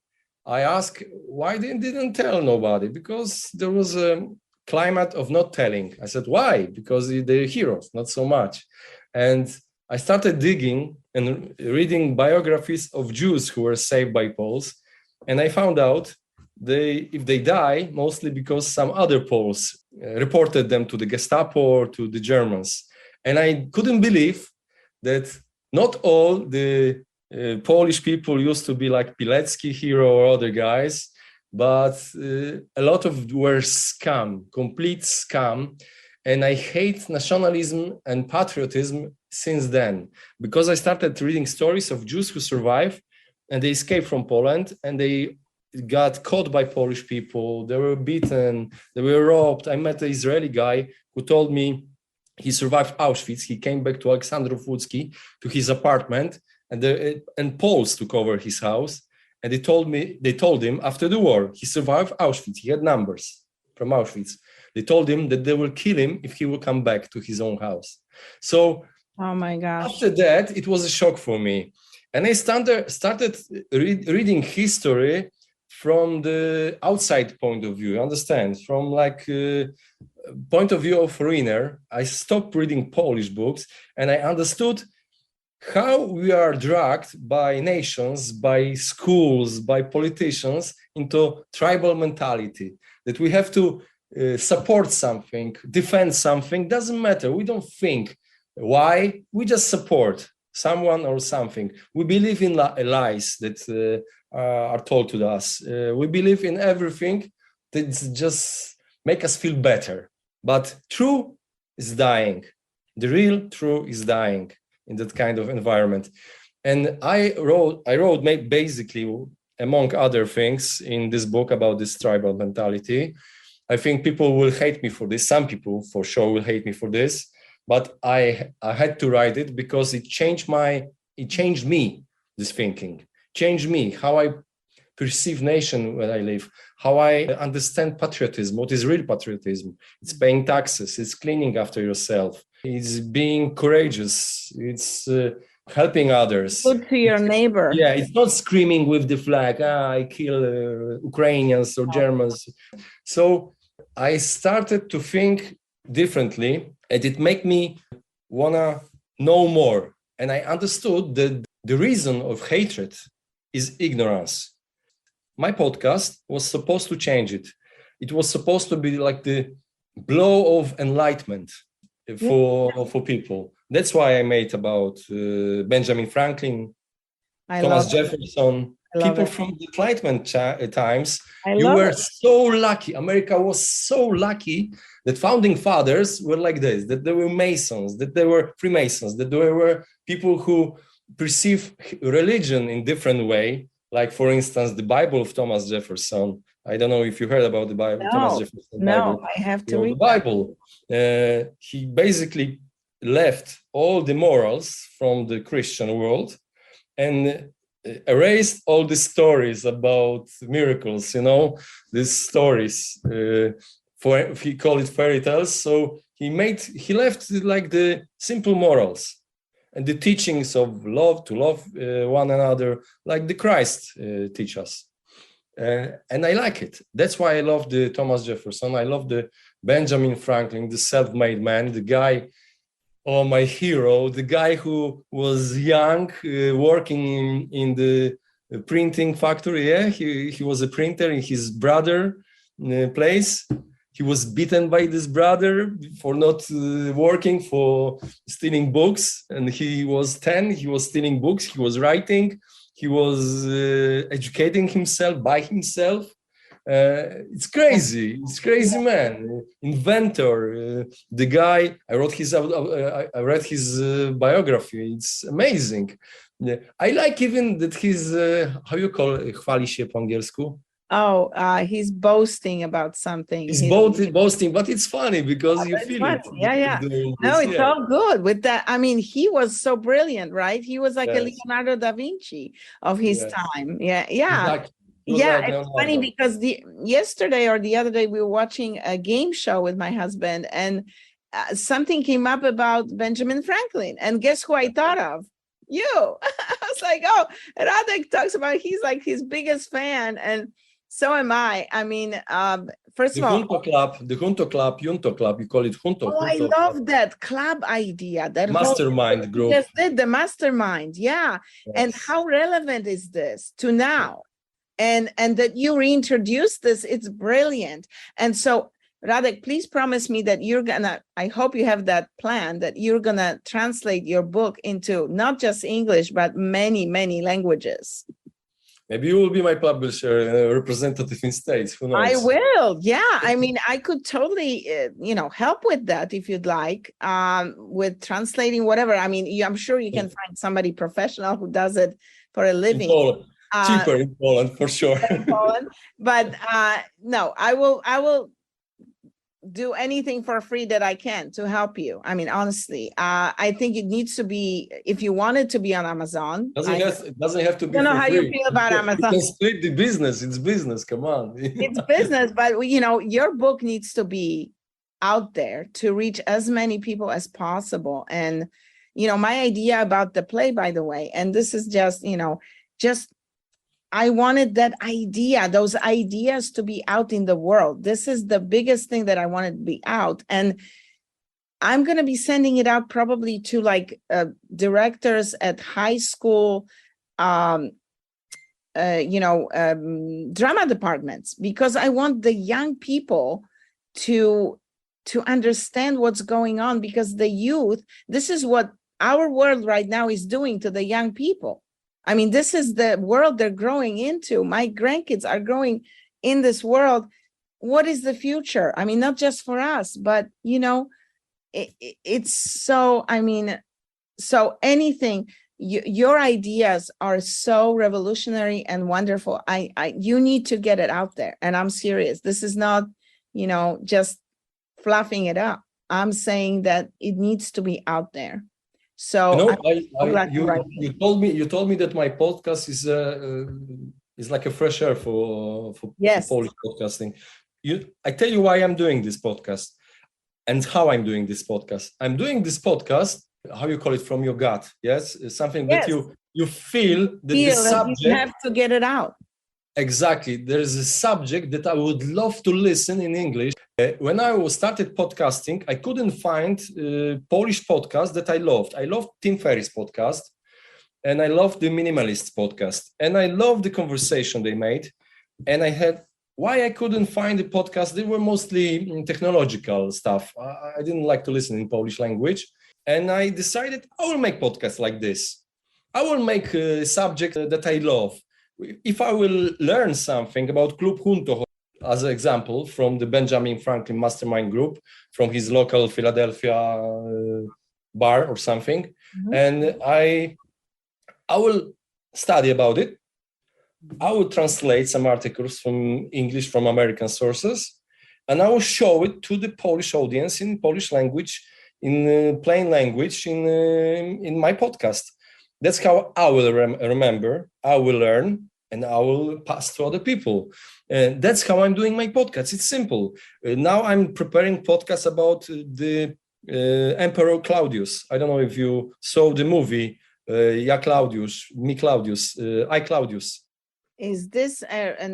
I asked why they didn't tell nobody, because there was a climate of not telling. I said, why? Because they're heroes, not so much. And I started digging and reading biographies of Jews who were saved by Poles. And I found out if they die, mostly because some other Poles reported them to the Gestapo or to the Germans. And I couldn't believe that not all the Polish people used to be like Pilecki hero or other guys, but a lot of were scam, complete scam. And I hate nationalism and patriotism since then, because I started reading stories of Jews who survived and they escaped from Poland and they got caught by Polish people. They were beaten, they were robbed. I met an Israeli guy who told me he survived Auschwitz. He came back to Aleksandrów Łódzki, to his apartment, and Poles took over his house. And they told him after the war, he survived Auschwitz. He had numbers from Auschwitz. They told him that they will kill him if he will come back to his own house. So oh my gosh. After that, it was a shock for me. And I started reading history from the outside point of view, understand? From like point of view of foreigner. I stopped reading Polish books and I understood how we are dragged by nations, by schools, by politicians into tribal mentality, that we have to support something, defend something, doesn't matter. We don't think why, we just support someone or something. We believe in lies that are told to us. We believe in everything that just make us feel better. But truth is dying. The real truth is dying in that kind of environment. And I wrote basically, among other things, in this book about this tribal mentality. I think people will hate me for this. Some people for sure will hate me for this, but I had to write it because it changed me, this thinking. changed me, how I perceive nation where I live, how I understand patriotism, what is real patriotism. It's paying taxes, it's cleaning after yourself, it's being courageous, it's helping others. Good to your neighbor. Yeah, it's not screaming with the flag, I kill Ukrainians or Germans. So I started to think differently, and it made me wanna know more. And I understood that the reason of hatred is ignorance. My podcast was supposed to change it. It was supposed to be like the blow of enlightenment for people. That's why I made about Benjamin Franklin, Thomas Jefferson, people from the Enlightenment times. You were so lucky. America was so lucky that founding fathers were like this, that there were Masons, that there were Freemasons, that there were people who perceive religion in different way. Like, for instance, the Bible of Thomas Jefferson. I don't know if you heard about the Bible, Thomas Jefferson Bible. No, I have to read the Bible. He basically left all the morals from the Christian world and erased all the stories about miracles, these stories. He called it fairy tales. So he left like the simple morals and the teachings of love, to love one another, like the Christ teach us. And I like it. That's why I love the Thomas Jefferson. I love the Benjamin Franklin, the self-made man, the guy, my hero, the guy who was young, working in the printing factory. Yeah, he was a printer in his brother place. He was beaten by this brother for not working, for stealing books. And he was 10, he was stealing books, he was writing, he was educating himself by himself. It's crazy, man. Inventor, the guy, I read his biography, it's amazing. I like even that he's, how you call it, chwali się po angielsku? He's boasting about something. He's boasting, but it's funny because you feel funny. it. Yeah. No, it's all good with that. I mean, he was so brilliant, right? He was like a Leonardo da Vinci of his time. Yeah. Exactly. It's funny because yesterday or the other day we were watching a game show with my husband, and something came up about Benjamin Franklin, and guess who I thought of? You. I was like, Radek talks about he's like his biggest fan, and so am I. I mean, first of all, the Junto Club, you call it Junto. I love that club idea. That mastermind group. Just did the mastermind, Yes. And how relevant is this to now? And that you reintroduced this, it's brilliant. And so, Radek, please promise me that I hope you have that plan, that you're gonna translate your book into not just English, but many, many languages. Maybe you will be my publisher, representative in States. Who knows? I will. Yeah. I mean, I could totally, help with that if you'd like, with translating whatever. I mean, I'm sure you can find somebody professional who does it for a living. Cheaper in Poland, for sure. But no, I will do anything for free that I can to help you. I mean, honestly, I think it needs to be, if you want it to be on Amazon. It doesn't have to be. I don't know how you feel about Amazon. You can split the business. It's business. Come on. It's business, but your book needs to be out there to reach as many people as possible. And, my idea about the play, by the way, and this is just I wanted those ideas to be out in the world. This is the biggest thing that I wanted to be out. And I'm going to be sending it out probably to directors at high school, drama departments, because I want the young people to understand what's going on, because the youth, this is what our world right now is doing to the young people. I mean, this is the world they're growing into. My grandkids are growing in this world. What is the future? I mean, not just for us, but, it's so, so anything, your ideas are so revolutionary and wonderful. You need to get it out there. And I'm serious. This is not, just fluffing it up. I'm saying that it needs to be out there. So I'm so glad you're writing. you told me that my podcast is like a fresh air for Yes. Polish podcasting. I tell you why I'm doing this podcast and how I'm doing this podcast. I'm doing this podcast, how you call it, from your gut. Yes, something that you feel that the subject, you have to get it out. Exactly. There is a subject that I would love to listen in English. When I started podcasting, I couldn't find Polish podcast that I loved. I loved Tim Ferriss podcast, and I loved the Minimalists podcast, and I loved the conversation they made. And I had, why I couldn't find the podcast, they were mostly technological stuff. I didn't like to listen in Polish language. And I decided I will make podcasts like this. I will make a subject that I love. If I will learn something about Klub Junto, as an example, from the Benjamin Franklin Mastermind Group, from his local Philadelphia bar or something, and I will study about it. I will translate some articles from English from American sources, and I will show it to the Polish audience in Polish language, in plain language, in my podcast. That's how I will remember, I will learn, and I will pass to other people. That's how I'm doing my podcast. It's simple. Now I'm preparing podcasts about the Emperor Claudius. I don't know if you saw the movie, Ja Claudius, Me Claudius, I Claudius. Is this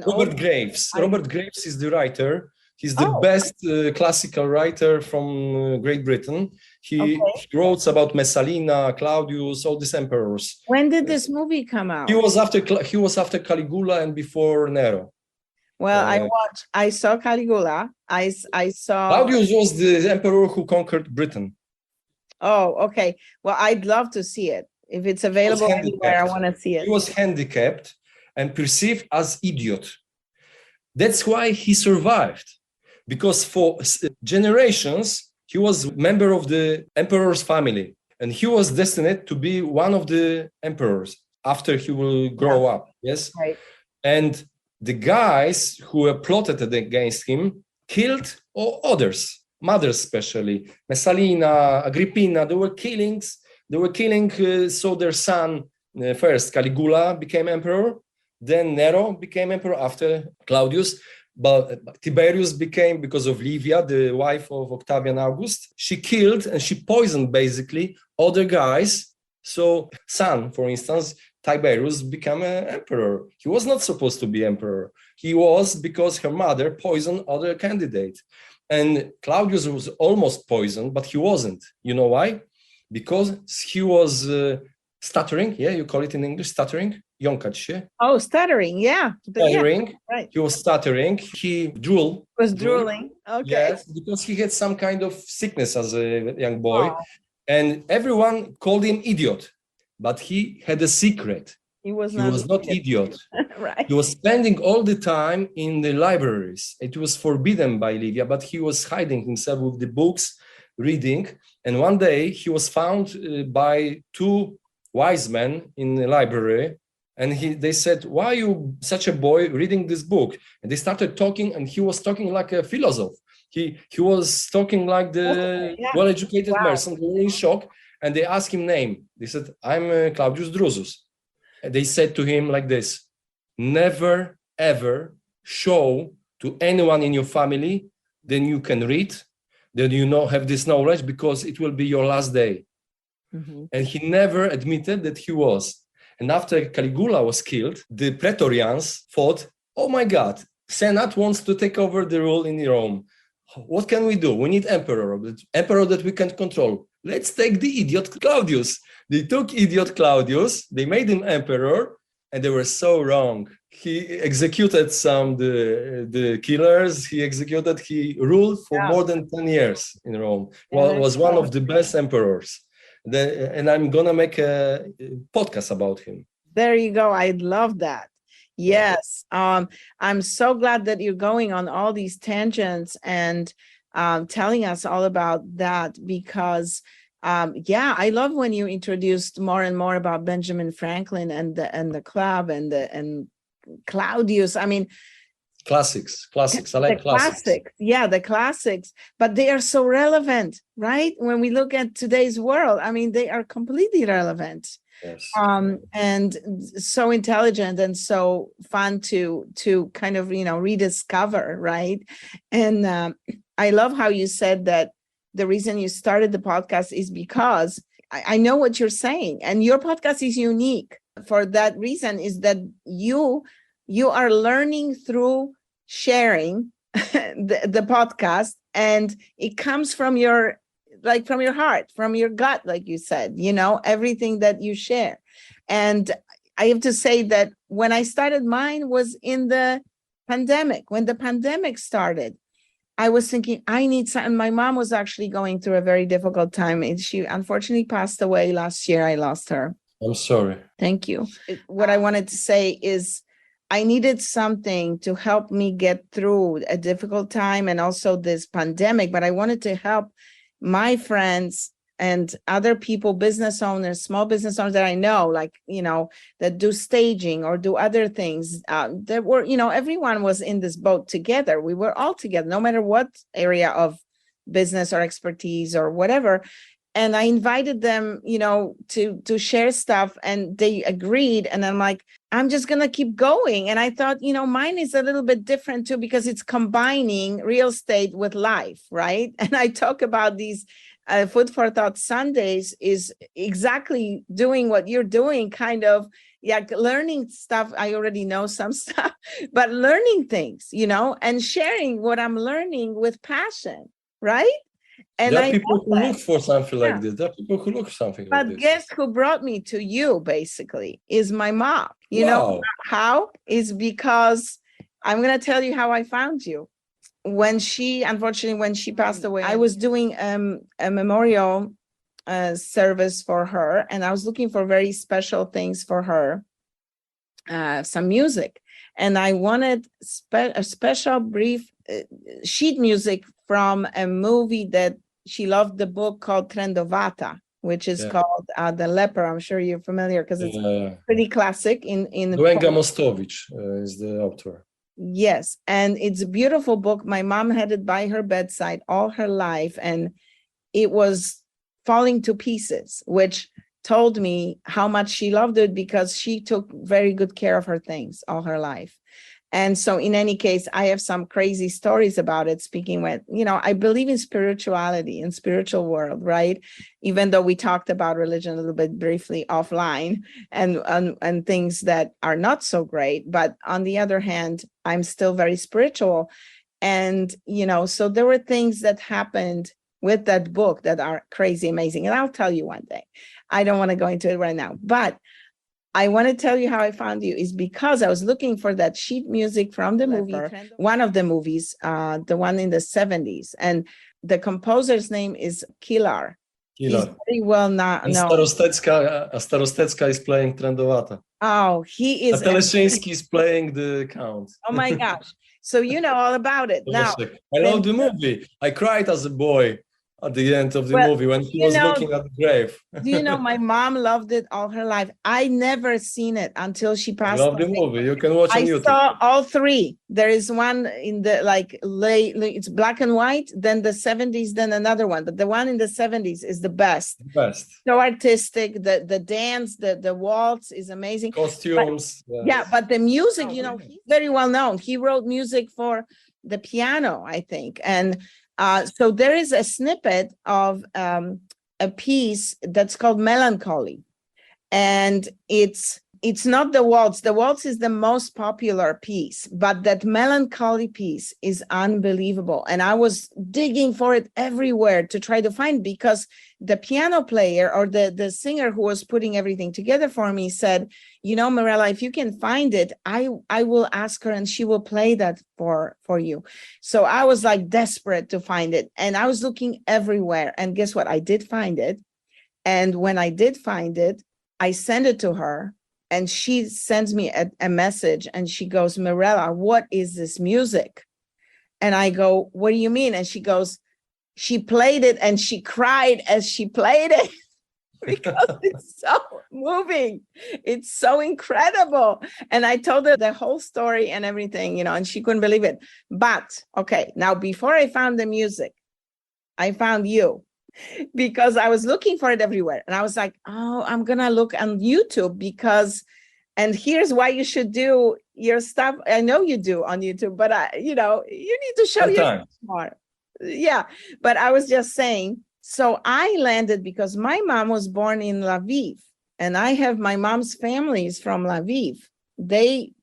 Robert Graves? Robert Graves is the writer. He's the best classical writer from Great Britain. He wrote about Messalina, Claudius, all these emperors. When did this movie come out? He was after Caligula and before Nero. Well, I saw Caligula. I saw Claudius was the emperor who conquered Britain. Oh, okay. Well, I'd love to see it. If it's available anywhere, I want to see it. He was handicapped and perceived as idiot. That's why he survived. Because for generations, he was a member of the emperor's family. And he was destined to be one of the emperors after he will grow up. Yes. Right. And the guys who were plotted against him killed others, mothers especially, Messalina, Agrippina. They were killing. So their son, first Caligula became emperor, then Nero became emperor after Claudius. But Tiberius became, because of Livia, the wife of Octavian August, she killed and she poisoned basically other guys. So son, for instance, Tiberius became an emperor. He was not supposed to be emperor. He was because her mother poisoned other candidate. And Claudius was almost poisoned, but he wasn't. You know why? Because he was stuttering. Yeah, you call it in English, stuttering. Jąkać się. Oh, stuttering. Yeah. Stuttering. Yeah, right. He was stuttering. He was drooling. Okay. Yes, because he had some kind of sickness as a young boy. Oh. And everyone called him idiot. But he had a secret. He was not idiot. Right. He was spending all the time in the libraries. It was forbidden by Livia, but he was hiding himself with the books, reading. And one day he was found by two wise men in the library. And they said, why are you such a boy reading this book? And they started talking, and he was talking like a philosopher. He was talking like the well-educated person. They were in shock, and they asked him name. They said, I'm Claudius Drusus. And they said to him like this, never, ever show to anyone in your family that you can read, that you have this knowledge, because it will be your last day. Mm-hmm. And he never admitted that he was. And after Caligula was killed, the Praetorians thought, oh my God, Senate wants to take over the rule in Rome. What can we do? We need emperor that we can control. Let's take the idiot Claudius. They took idiot Claudius, they made him emperor, and they were so wrong. He executed the killers. He ruled for more than 10 years in Rome. Was one of the best emperors. And I'm gonna make a podcast about him. There you go. I'd love that. Yes. I'm so glad that you're going on all these tangents and telling us all about that, because I love when you introduced more and more about Benjamin Franklin and the club and Claudius. I mean, Classics. I like The classics. Yeah, the classics, but they are so relevant, right? When we look at today's world, I mean, they are completely relevant. Yes. And so intelligent and so fun to kind of, rediscover, right? And I love how you said that the reason you started the podcast is because I know what you're saying, and your podcast is unique for that reason, is that you are learning through sharing the podcast, and it comes from your heart, from your gut, like you said, everything that you share. And I have to say that when I started mine was in the pandemic. When the pandemic started, I was thinking, I need something. My mom was actually going through a very difficult time, and she unfortunately passed away last year. I lost her. I'm sorry. Thank you. What I wanted to say is I needed something to help me get through a difficult time and also this pandemic, but I wanted to help my friends and other people, business owners, small business owners that I know, like, that do staging or do other things. That were, everyone was in this boat together. We were all together, no matter what area of business or expertise or whatever. And I invited them, to share stuff, and they agreed. And I'm like, I'm just going to keep going. And I thought, mine is a little bit different too, because it's combining real estate with life, right? And I talk about these Food for Thought Sundays is exactly doing what you're doing, kind of, learning stuff. I already know some stuff, but learning things, and sharing what I'm learning with passion, right? And there are people who look for something like this. There are people who look for something like this. But guess who brought me to you, basically, is my mom. You Wow. know how? Is because I'm going to tell you how I found you. Unfortunately, when she passed away, I was doing a memorial service for her, and I was looking for very special things for her, some music. And I wanted a special brief sheet music from a movie that she loved, the book called Trendovata, which is called The Leper. I'm sure you're familiar because it's pretty classic in Goenka Mostowicz is the author. Yes, and it's a beautiful book. My mom had it by her bedside all her life, and it was falling to pieces, which told me how much she loved it, because she took very good care of her things all her life. And so in any case, I have some crazy stories about it, speaking with, I believe in spirituality and spiritual world, right? Even though we talked about religion a little bit briefly offline and things that are not so great. But on the other hand, I'm still very spiritual. And, so there were things that happened with that book that are crazy, amazing. And I'll tell you one day. I don't want to go into it right now, but I want to tell you how I found you is because I was looking for that sheet music from the movie, one of the movies, the one in the 70s. And the composer's name is Kilar. He's very well known. Starostecka is playing Trendovata. Oh, he is. Teleshinsky is playing the Count. Oh my gosh. So you know all about it. Now, I love the movie. I cried as a boy at the end of the movie when he was looking at the grave. Do you know, my mom loved it all her life. I never seen it until she passed away. I love the movie. You can watch on YouTube. I saw all three. There is one in the late, it's black and white, then the 70s, then another one. But the one in the 70s is the best. The best. So artistic, the dance, the waltz is amazing. Costumes. But the music, he's very well known. He wrote music for the piano, I think. And so there is a snippet of a piece that's called Melancholy, and it's not the waltz. The waltz is the most popular piece, but that Melancholy piece is unbelievable. And I was digging for it everywhere to try to find, because the piano player or the singer who was putting everything together for me said, Mirella, if you can find it, I will ask her and she will play that for you. So I was like desperate to find it. And I was looking everywhere. And guess what? I did find it. And when I did find it, I sent it to her. And she sends me a message and she goes, Mirella, what is this music? And I go, what do you mean? And she goes, she played it and she cried as she played it because it's so moving. It's so incredible. And I told her the whole story and everything, and she couldn't believe it. But okay, now before I found the music, I found you because I was looking for it everywhere. And I was like, oh, I'm going to look on YouTube and here's why you should do your stuff. I know you do on YouTube, but you need to show you more. Yeah. But I was just saying, so I landed because my mom was born in Lviv and I have my mom's families from Lviv. They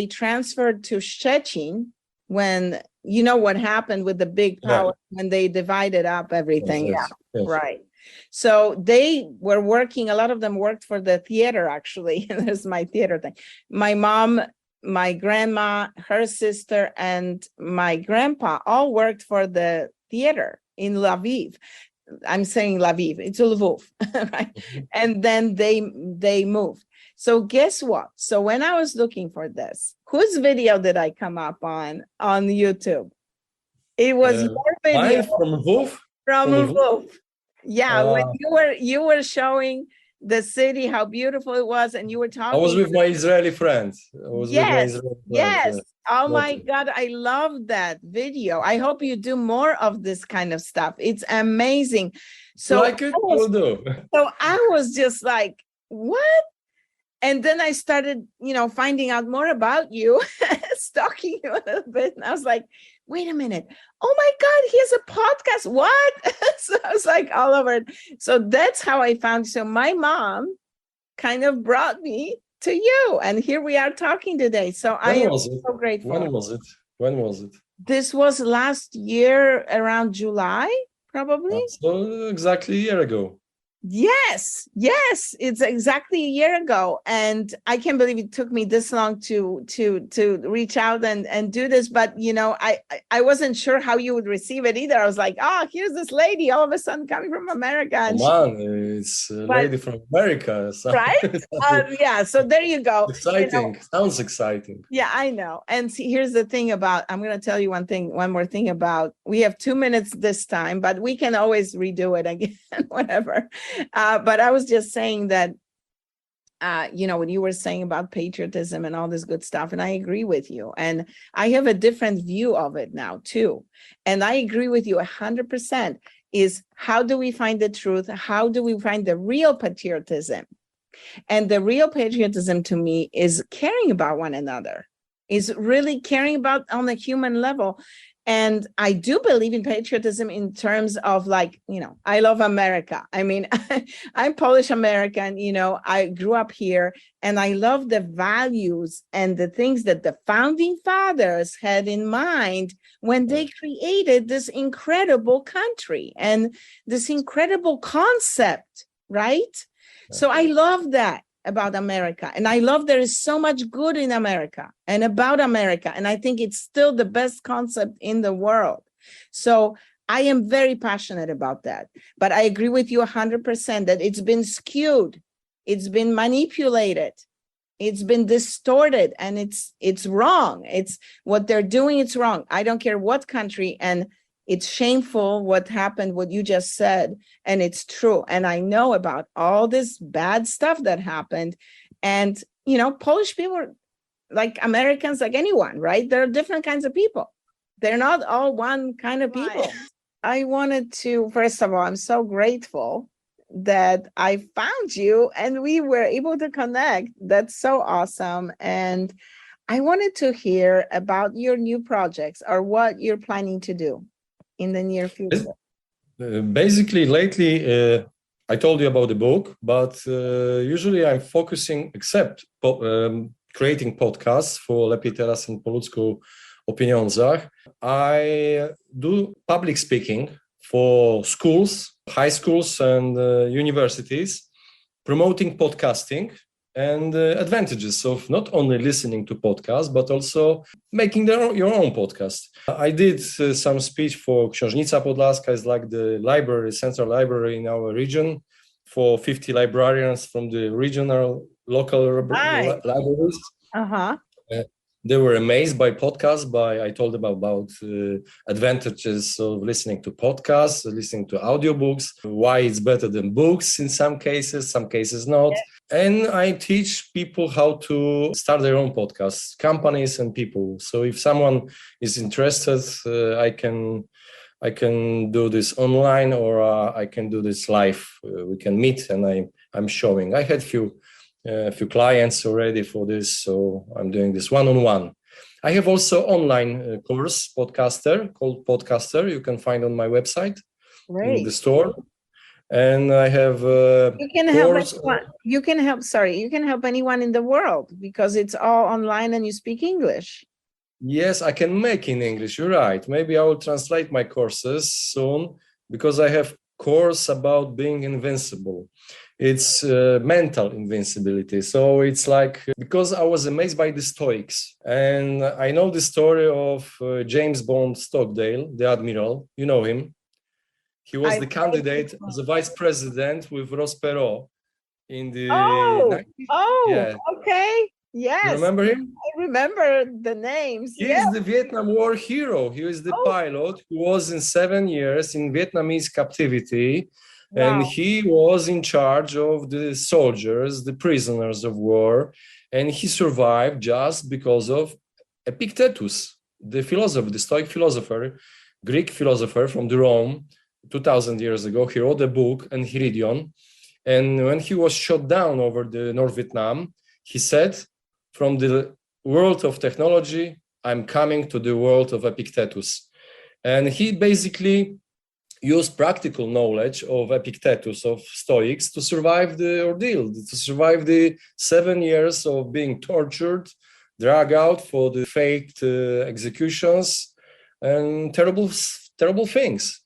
transferred to Szczecin when, what happened with the big power when they divided up everything. Yes. Right. So they were working, a lot of them worked for the theater, actually. There's my theater thing. My mom, my grandma, her sister, and my grandpa all worked for the theater in Lviv. I'm saying Lviv, it's Lvov, right? Mm-hmm. And then they moved. So guess what? So when I was looking for this, whose video did I come up on YouTube? It was your video. From Lvov? From Lvov. Yeah, when you were showing the city, how beautiful it was, and you were talking. I was with my Israeli friends. Yes. Oh my God, I love that video. I hope you do more of this kind of stuff. It's amazing. So like it, we'll do. So I was just like, what? And then I started, finding out more about you, stalking you a little bit. And I was like, wait a minute. Oh my God, he has a podcast. What? So I was like all over it. So that's how I found. So my mom kind of brought me to you. And here we are talking today. So I am so grateful. When was it? This was last year around July, probably. So exactly a year ago. Yes, it's exactly a year ago. And I can't believe it took me this long to reach out and do this. But, I wasn't sure how you would receive it either. I was like, here's this lady all of a sudden coming from America. And it's a lady from America. So. Right? Yeah, so there you go. Exciting. Sounds exciting. Yeah, I know. And see, here's the thing I'm going to tell you one more thing about, we have 2 minutes this time, but we can always redo it again, whatever. But I was just saying that, when you were saying about patriotism and all this good stuff, and I agree with you. And I have a different view of it now, too. And I agree with you 100%, is how do we find the truth? How do we find the real patriotism? And the real patriotism to me is caring about one another, is really caring about on a human level. And I do believe in patriotism in terms of I love America. I mean, I'm Polish American, I grew up here and I love the values and the things that the founding fathers had in mind when they created this incredible country and this incredible concept, right? So I love that about America. And I love there is so much good in America and about America. And I think it's still the best concept in the world. So I am very passionate about that. But I agree with you 100% that it's been skewed. It's been manipulated. It's been distorted and it's wrong. It's what they're doing. It's wrong. I don't care what country. And it's shameful what happened, what you just said, and it's true. And I know about all this bad stuff that happened. And, Polish people are like Americans, like anyone, right? There are different kinds of people. They're not all one kind of people. Right. I wanted to, first of all, I'm so grateful that I found you and we were able to connect. That's so awesome. And I wanted to hear about your new projects or what you're planning to do in the near future. Basically, lately, I told you about the book, but usually I'm focusing, except creating podcasts for Lepiejteraz and po ludzku o pieniądzach. I do public speaking for schools, high schools and universities, promoting podcasting and advantages of not only listening to podcasts, but also making your own podcast. I did some speech for Książnica Podlaska, is like the library, central library in our region, for 50 librarians from the regional, local libraries. They were amazed by podcasts. I told them about advantages of listening to podcasts, listening to audiobooks, why it's better than books in some cases not. And I teach people how to start their own podcasts, companies and people. So if someone is interested, I can do this online, or I can do this live. We can meet, and I'm showing. I had a few clients already for this, so I'm doing this one-on-one. I have also online course, called Podcaster. You can find on my website, in the store. And I have you can help anyone in the world, because it's all online and you speak English. Yes, I can make in English. You're right. Maybe I will translate my courses soon, because I have course about being invincible. It's mental invincibility. So it's like, because I was amazed by the Stoics, and I know the story of James Bond Stockdale, the admiral. You know him. He was the candidate as a vice president with Ross Perot in the. Okay. Yes. You remember him? I remember the names. He is the Vietnam War hero. He is the pilot who was in 7 years in Vietnamese captivity. Wow. And he was in charge of the soldiers, the prisoners of war. And he survived just because of Epictetus, the philosopher, the Stoic philosopher, Greek philosopher from Rome, 2000 years ago. He wrote a book, Enchiridion. And when he was shot down over the North Vietnam, he said, from the world of technology, I'm coming to the world of Epictetus. And he basically used practical knowledge of Epictetus, of Stoics, to survive the ordeal, to survive the 7 years of being tortured, dragged out for the faked executions and terrible things.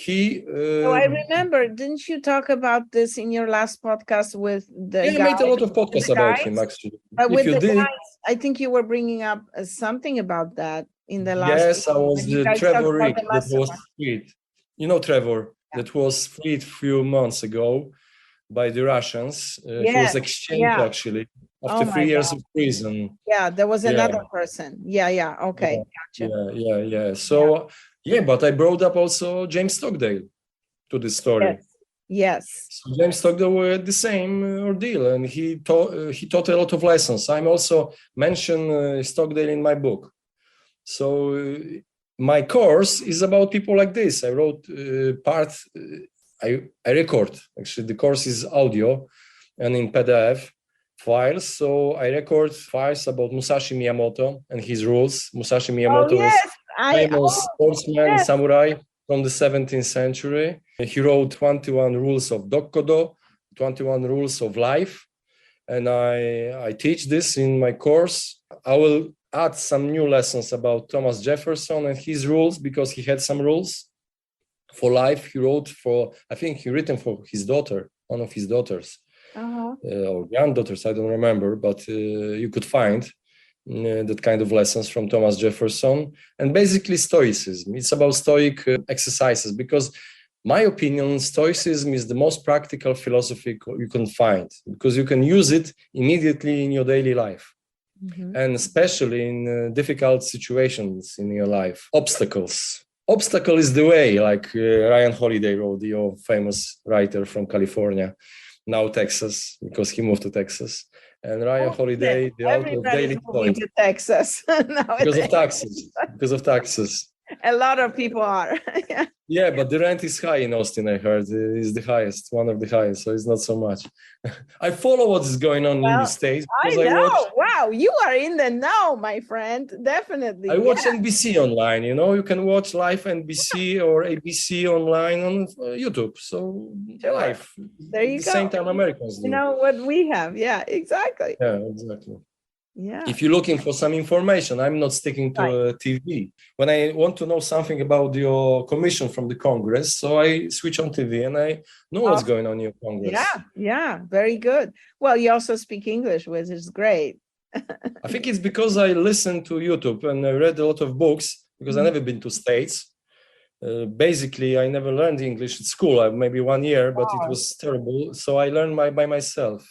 I remember, didn't you talk about this in your last podcast with the guy? I made a lot of podcasts about him, actually. With the guys, I think you were bringing up something about that in the last. Yes, I was Trevor Rick, that was freed. You know Trevor, that was freed a few months ago by the Russians. He was exchanged, actually, after 3 years of prison. Yeah, there was another person. Yeah. Okay, gotcha. Yeah. So, but I brought up also James Stockdale to this story. Yes. So James Stockdale were the same ordeal, and he taught a lot of lessons. I'm also mention Stockdale in my book. So my course is about people like this. I wrote I record. Actually, the course is audio and in PDF files. So I record files about Musashi Miyamoto and his rules. Musashi Miyamoto was famous sportsman, samurai from the 17th century. He wrote 21 rules of Dokkodo, 21 rules of life. And I teach this in my course. I will add some new lessons about Thomas Jefferson and his rules, because he had some rules for life. He wrote he written for his daughter, one of his daughters, or granddaughters, I don't remember, but you could find that kind of lessons from Thomas Jefferson. And basically Stoicism. It's about Stoic exercises, because my opinion, Stoicism is the most practical philosophy you can find, because you can use it immediately in your daily life. Mm-hmm. And especially in difficult situations in your life. Obstacles. Obstacle is the way, like Ryan Holiday wrote, the famous writer from California, now Texas, because he moved to Texas. And Ryan Holiday, the author of Daily Point. To Texas because of taxes. A lot of people are. Yeah, but the rent is high in Austin, I heard. It's the highest, one of the highest, so it's not so much. I follow what is going on in the States. I know. Wow, you are in the know, my friend. Definitely. I watch NBC online, you can watch live NBC or ABC online on YouTube. So live. There you go. Same time Americans do. You know what we have. Yeah, exactly. Yeah, exactly. Yeah. If you're looking for some information, I'm not sticking to TV. When I want to know something about your commission from the Congress, so I switch on TV and I know what's going on in your Congress. Yeah, very good. Well, you also speak English, which is great. I think it's because I listen to YouTube and I read a lot of books, because I've never been to States. basically, I never learned English at school. Maybe 1 year, but it was terrible. So I learned by myself,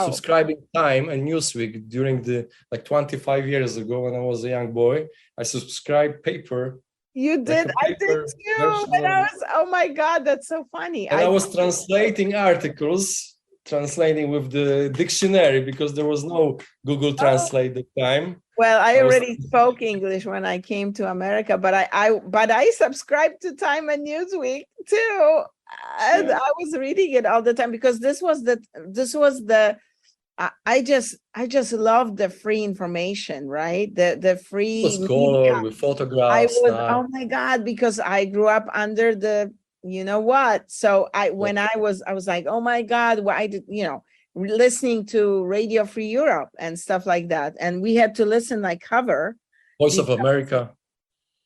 subscribing Time and Newsweek during the 25 years ago when I was a young boy. I subscribed paper. You did? I did too. And I was, oh my God, that's so funny. And I was translating articles, translating with the dictionary because there was no Google Translate at the time. Well, I already spoke English when I came to America, but I subscribed to Time and Newsweek too. And I was reading it all the time because I just loved the free information, right? The free color with photographs. Oh my God, because I grew up under the, you know what? So I was like, oh my God, why did, listening to Radio Free Europe and stuff like that. And we had to listen like cover. Voice of America.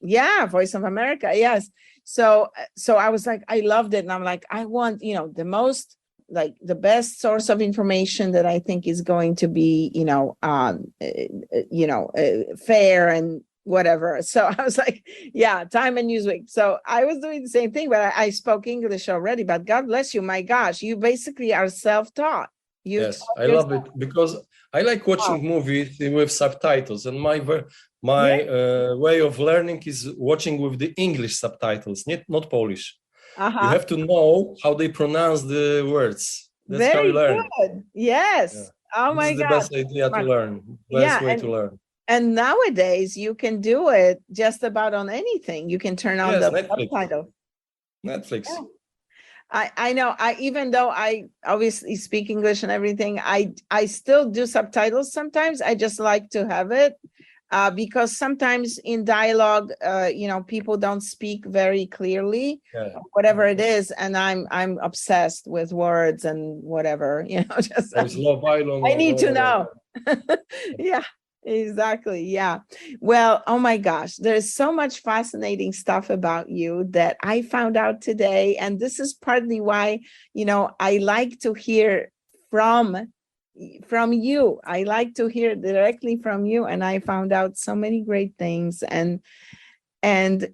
Yeah, Voice of America. Yes. So I was like, I loved it. And I'm like, I want, the most, like the best source of information that I think is going to be, fair and whatever. So I was like, yeah, Time and Newsweek. So I was doing the same thing, but I spoke English already. But God bless you. My gosh, you basically are self-taught. Yes, I love it because I like watching movies with subtitles, and my way of learning is watching with the English subtitles, not Polish. You have to know how they pronounce the words. That's how you learn. Good. Yes. Yeah. Oh my God. This is the best idea to learn. Best way to learn. And nowadays you can do it just about on anything. You can turn on the subtitle. Netflix. Yeah. I know. Even though I obviously speak English and everything, I still do subtitles sometimes. I just like to have it because sometimes in dialogue, people don't speak very clearly, whatever it is, and I'm obsessed with words and whatever. Just I need to know. Yeah. Exactly. Yeah. Well, oh my gosh, there's so much fascinating stuff about you that I found out today. And this is partly why, I like to hear from you. I like to hear directly from you. And I found out so many great things. And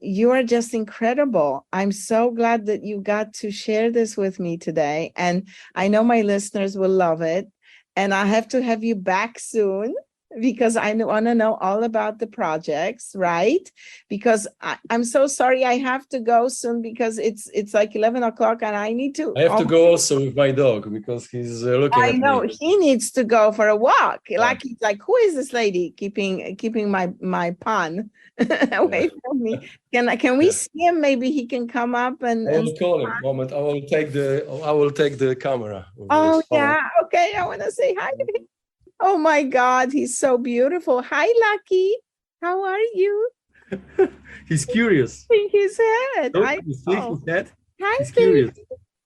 you are just incredible. I'm so glad that you got to share this with me today. And I know my listeners will love it. And I have to have you back soon, because I want to know all about the projects, right? Because I'm so sorry I have to go soon because it's like 11 o'clock and I need to. I have to go also with my dog because he's looking at me. I know, he needs to go for a walk. Like he's like, who is this lady keeping my pun away from me? Can we see him? Maybe he can come up and. I will call him. Moment, I will take the camera. Oh yeah, okay. I want to say hi to him. Oh my God, he's so beautiful. Hi, Lucky. How are you? He's curious. His head. His head. Hi, he's curious.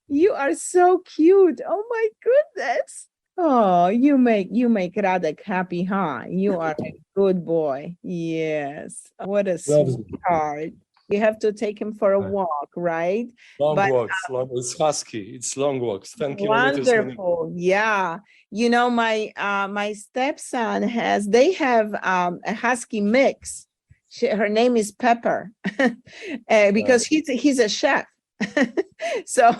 You are so cute. Oh my goodness. Oh, you make Radek happy, huh? You are a good boy. Yes. What a sweetheart. You have to take him for a walk, right? Long walks. It's husky. It's long walks. 10 kilometers. Wonderful. Yeah. My stepson they have a husky mix. Her name is Pepper because he's a chef. So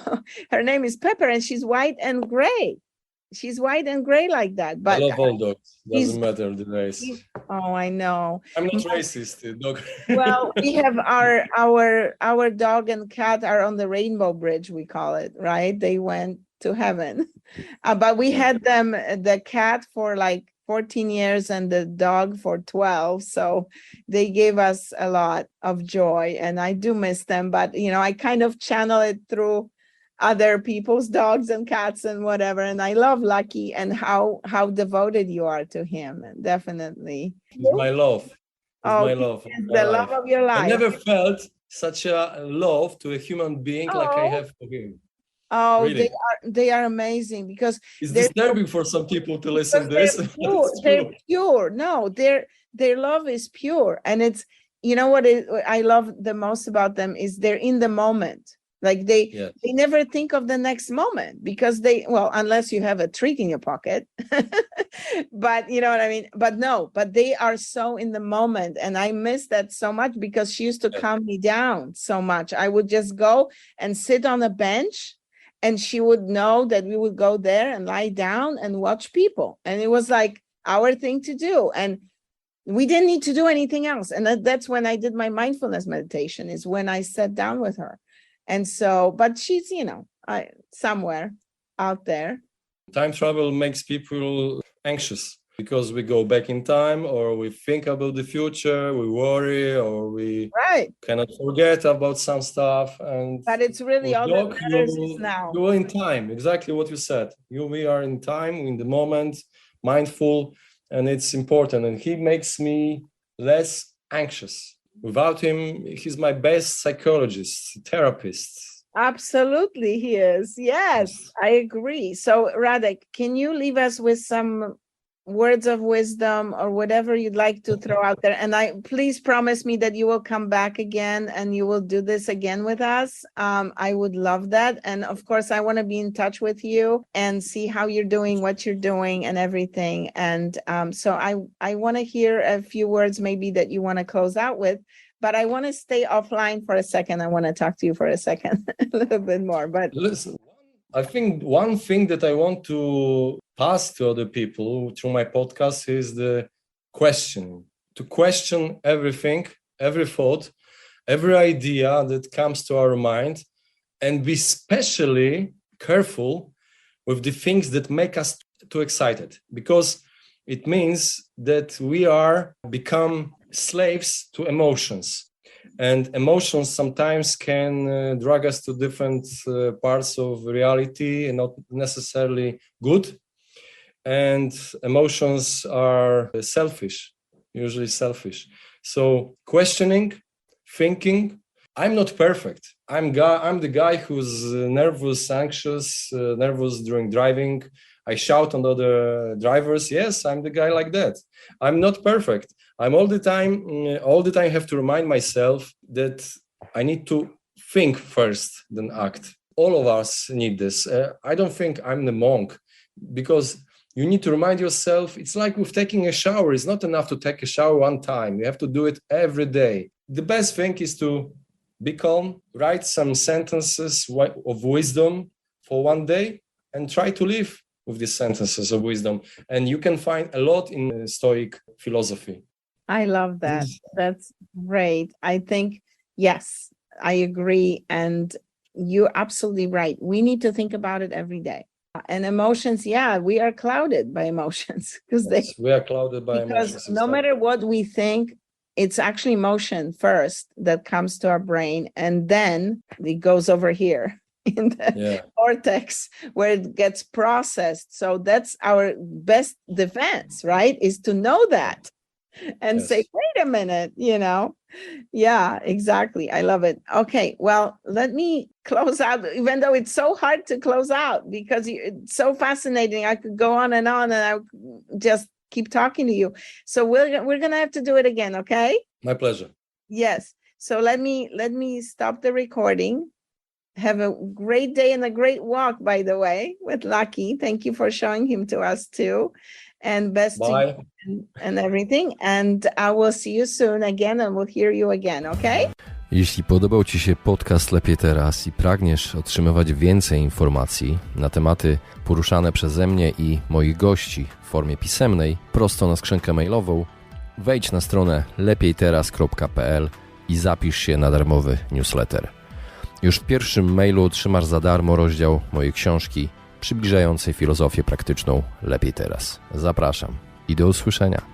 her name is Pepper and she's white and gray. She's white and gray like that. But I love all dogs. Doesn't matter the race. Oh, I know. I'm not racist. Dog. Well, we have our dog and cat are on the Rainbow Bridge, we call it, right? They went to heaven. But we had the cat for like 14 years and the dog for 12. So they gave us a lot of joy and I do miss them. But, I kind of channel it through other people's dogs and cats and whatever. And I love Lucky and how devoted you are to him. Definitely. He's my love. My love. The love of your life. I never felt such a love to a human being like I have for him. Oh, really? They are amazing because it's disturbing for some people to listen to this. They're pure. No, their love is pure. And it's, what I love the most about them is they're in the moment. Like they Yes. they never think of the next moment because unless you have a treat in your pocket, but you know what I mean? But they are so in the moment. And I miss that so much because she used to calm me down so much. I would just go and sit on a bench and she would know that we would go there and lie down and watch people. And it was like our thing to do. And we didn't need to do anything else. And that's when I did my mindfulness meditation, is when I sat down with her. And so, but she's, somewhere out there. Time travel makes people anxious because we go back in time, or we think about the future, we worry, or we cannot forget about some stuff. But it's really all that matters is now. You are in time, exactly what you said. We are in time, in the moment, mindful, and it's important. And he makes me less anxious. Without him, he's my best psychologist, therapist. Absolutely, he is. Yes, I agree. So, Radek, can you leave us with some words of wisdom or whatever you'd like to throw out there? And please promise me that you will come back again and you will do this again with us. I would love that. And of course, I want to be in touch with you and see how you're doing, what you're doing and everything. And so I want to hear a few words maybe that you want to close out with. But I want to stay offline for a second. I want to talk to you for a second, a little bit more. But listen, I think one thing that I want to pass to other people through my podcast is the questioning. To question everything, every thought, every idea that comes to our mind, and be especially careful with the things that make us too excited, because it means that we are become slaves to emotions, and emotions sometimes can drag us to different parts of reality and not necessarily good. And emotions are usually selfish. So questioning, thinking. I'm not perfect. I'm the guy who's nervous, anxious, nervous during driving. I shout on other drivers. Yes, I'm the guy like that. I'm not perfect. I'm all the time have to remind myself that I need to think first, then act. All of us need this. I don't think I'm the monk, because you need to remind yourself. It's like with taking a shower. It's not enough to take a shower one time. You have to do it every day. The best thing is to be calm, write some sentences of wisdom for one day, and try to live with these sentences of wisdom. And you can find a lot in Stoic philosophy. I love that. That's great. I think, yes, I agree. And you're absolutely right. We need to think about it every day. And emotions, we are clouded by emotions we are clouded by emotions. No matter what we think, it's actually emotion first that comes to our brain, and then it goes over here in the cortex where it gets processed. So that's our best defense, right? Is to know that and say, wait a minute, Yeah, exactly. I love it. Okay, well, let me close out, even though it's so hard to close out because it's so fascinating. I could go on and I just keep talking to you. So we're going to have to do it again, okay? My pleasure. Yes. So let me stop the recording. Have a great day and a great walk, by the way, with Lucky. Thank you for showing him to us too. And best to you and everything. And I will see you soon again and we'll hear you again, okay? Jeśli podobał Ci się podcast Lepiej Teraz i pragniesz otrzymywać więcej informacji na tematy poruszane przeze mnie i moich gości w formie pisemnej prosto na skrzynkę mailową, wejdź na stronę lepiejteraz.pl i zapisz się na darmowy newsletter. Już w pierwszym mailu otrzymasz za darmo rozdział mojej książki przybliżającej filozofię praktyczną Lepiej Teraz. Zapraszam i do usłyszenia.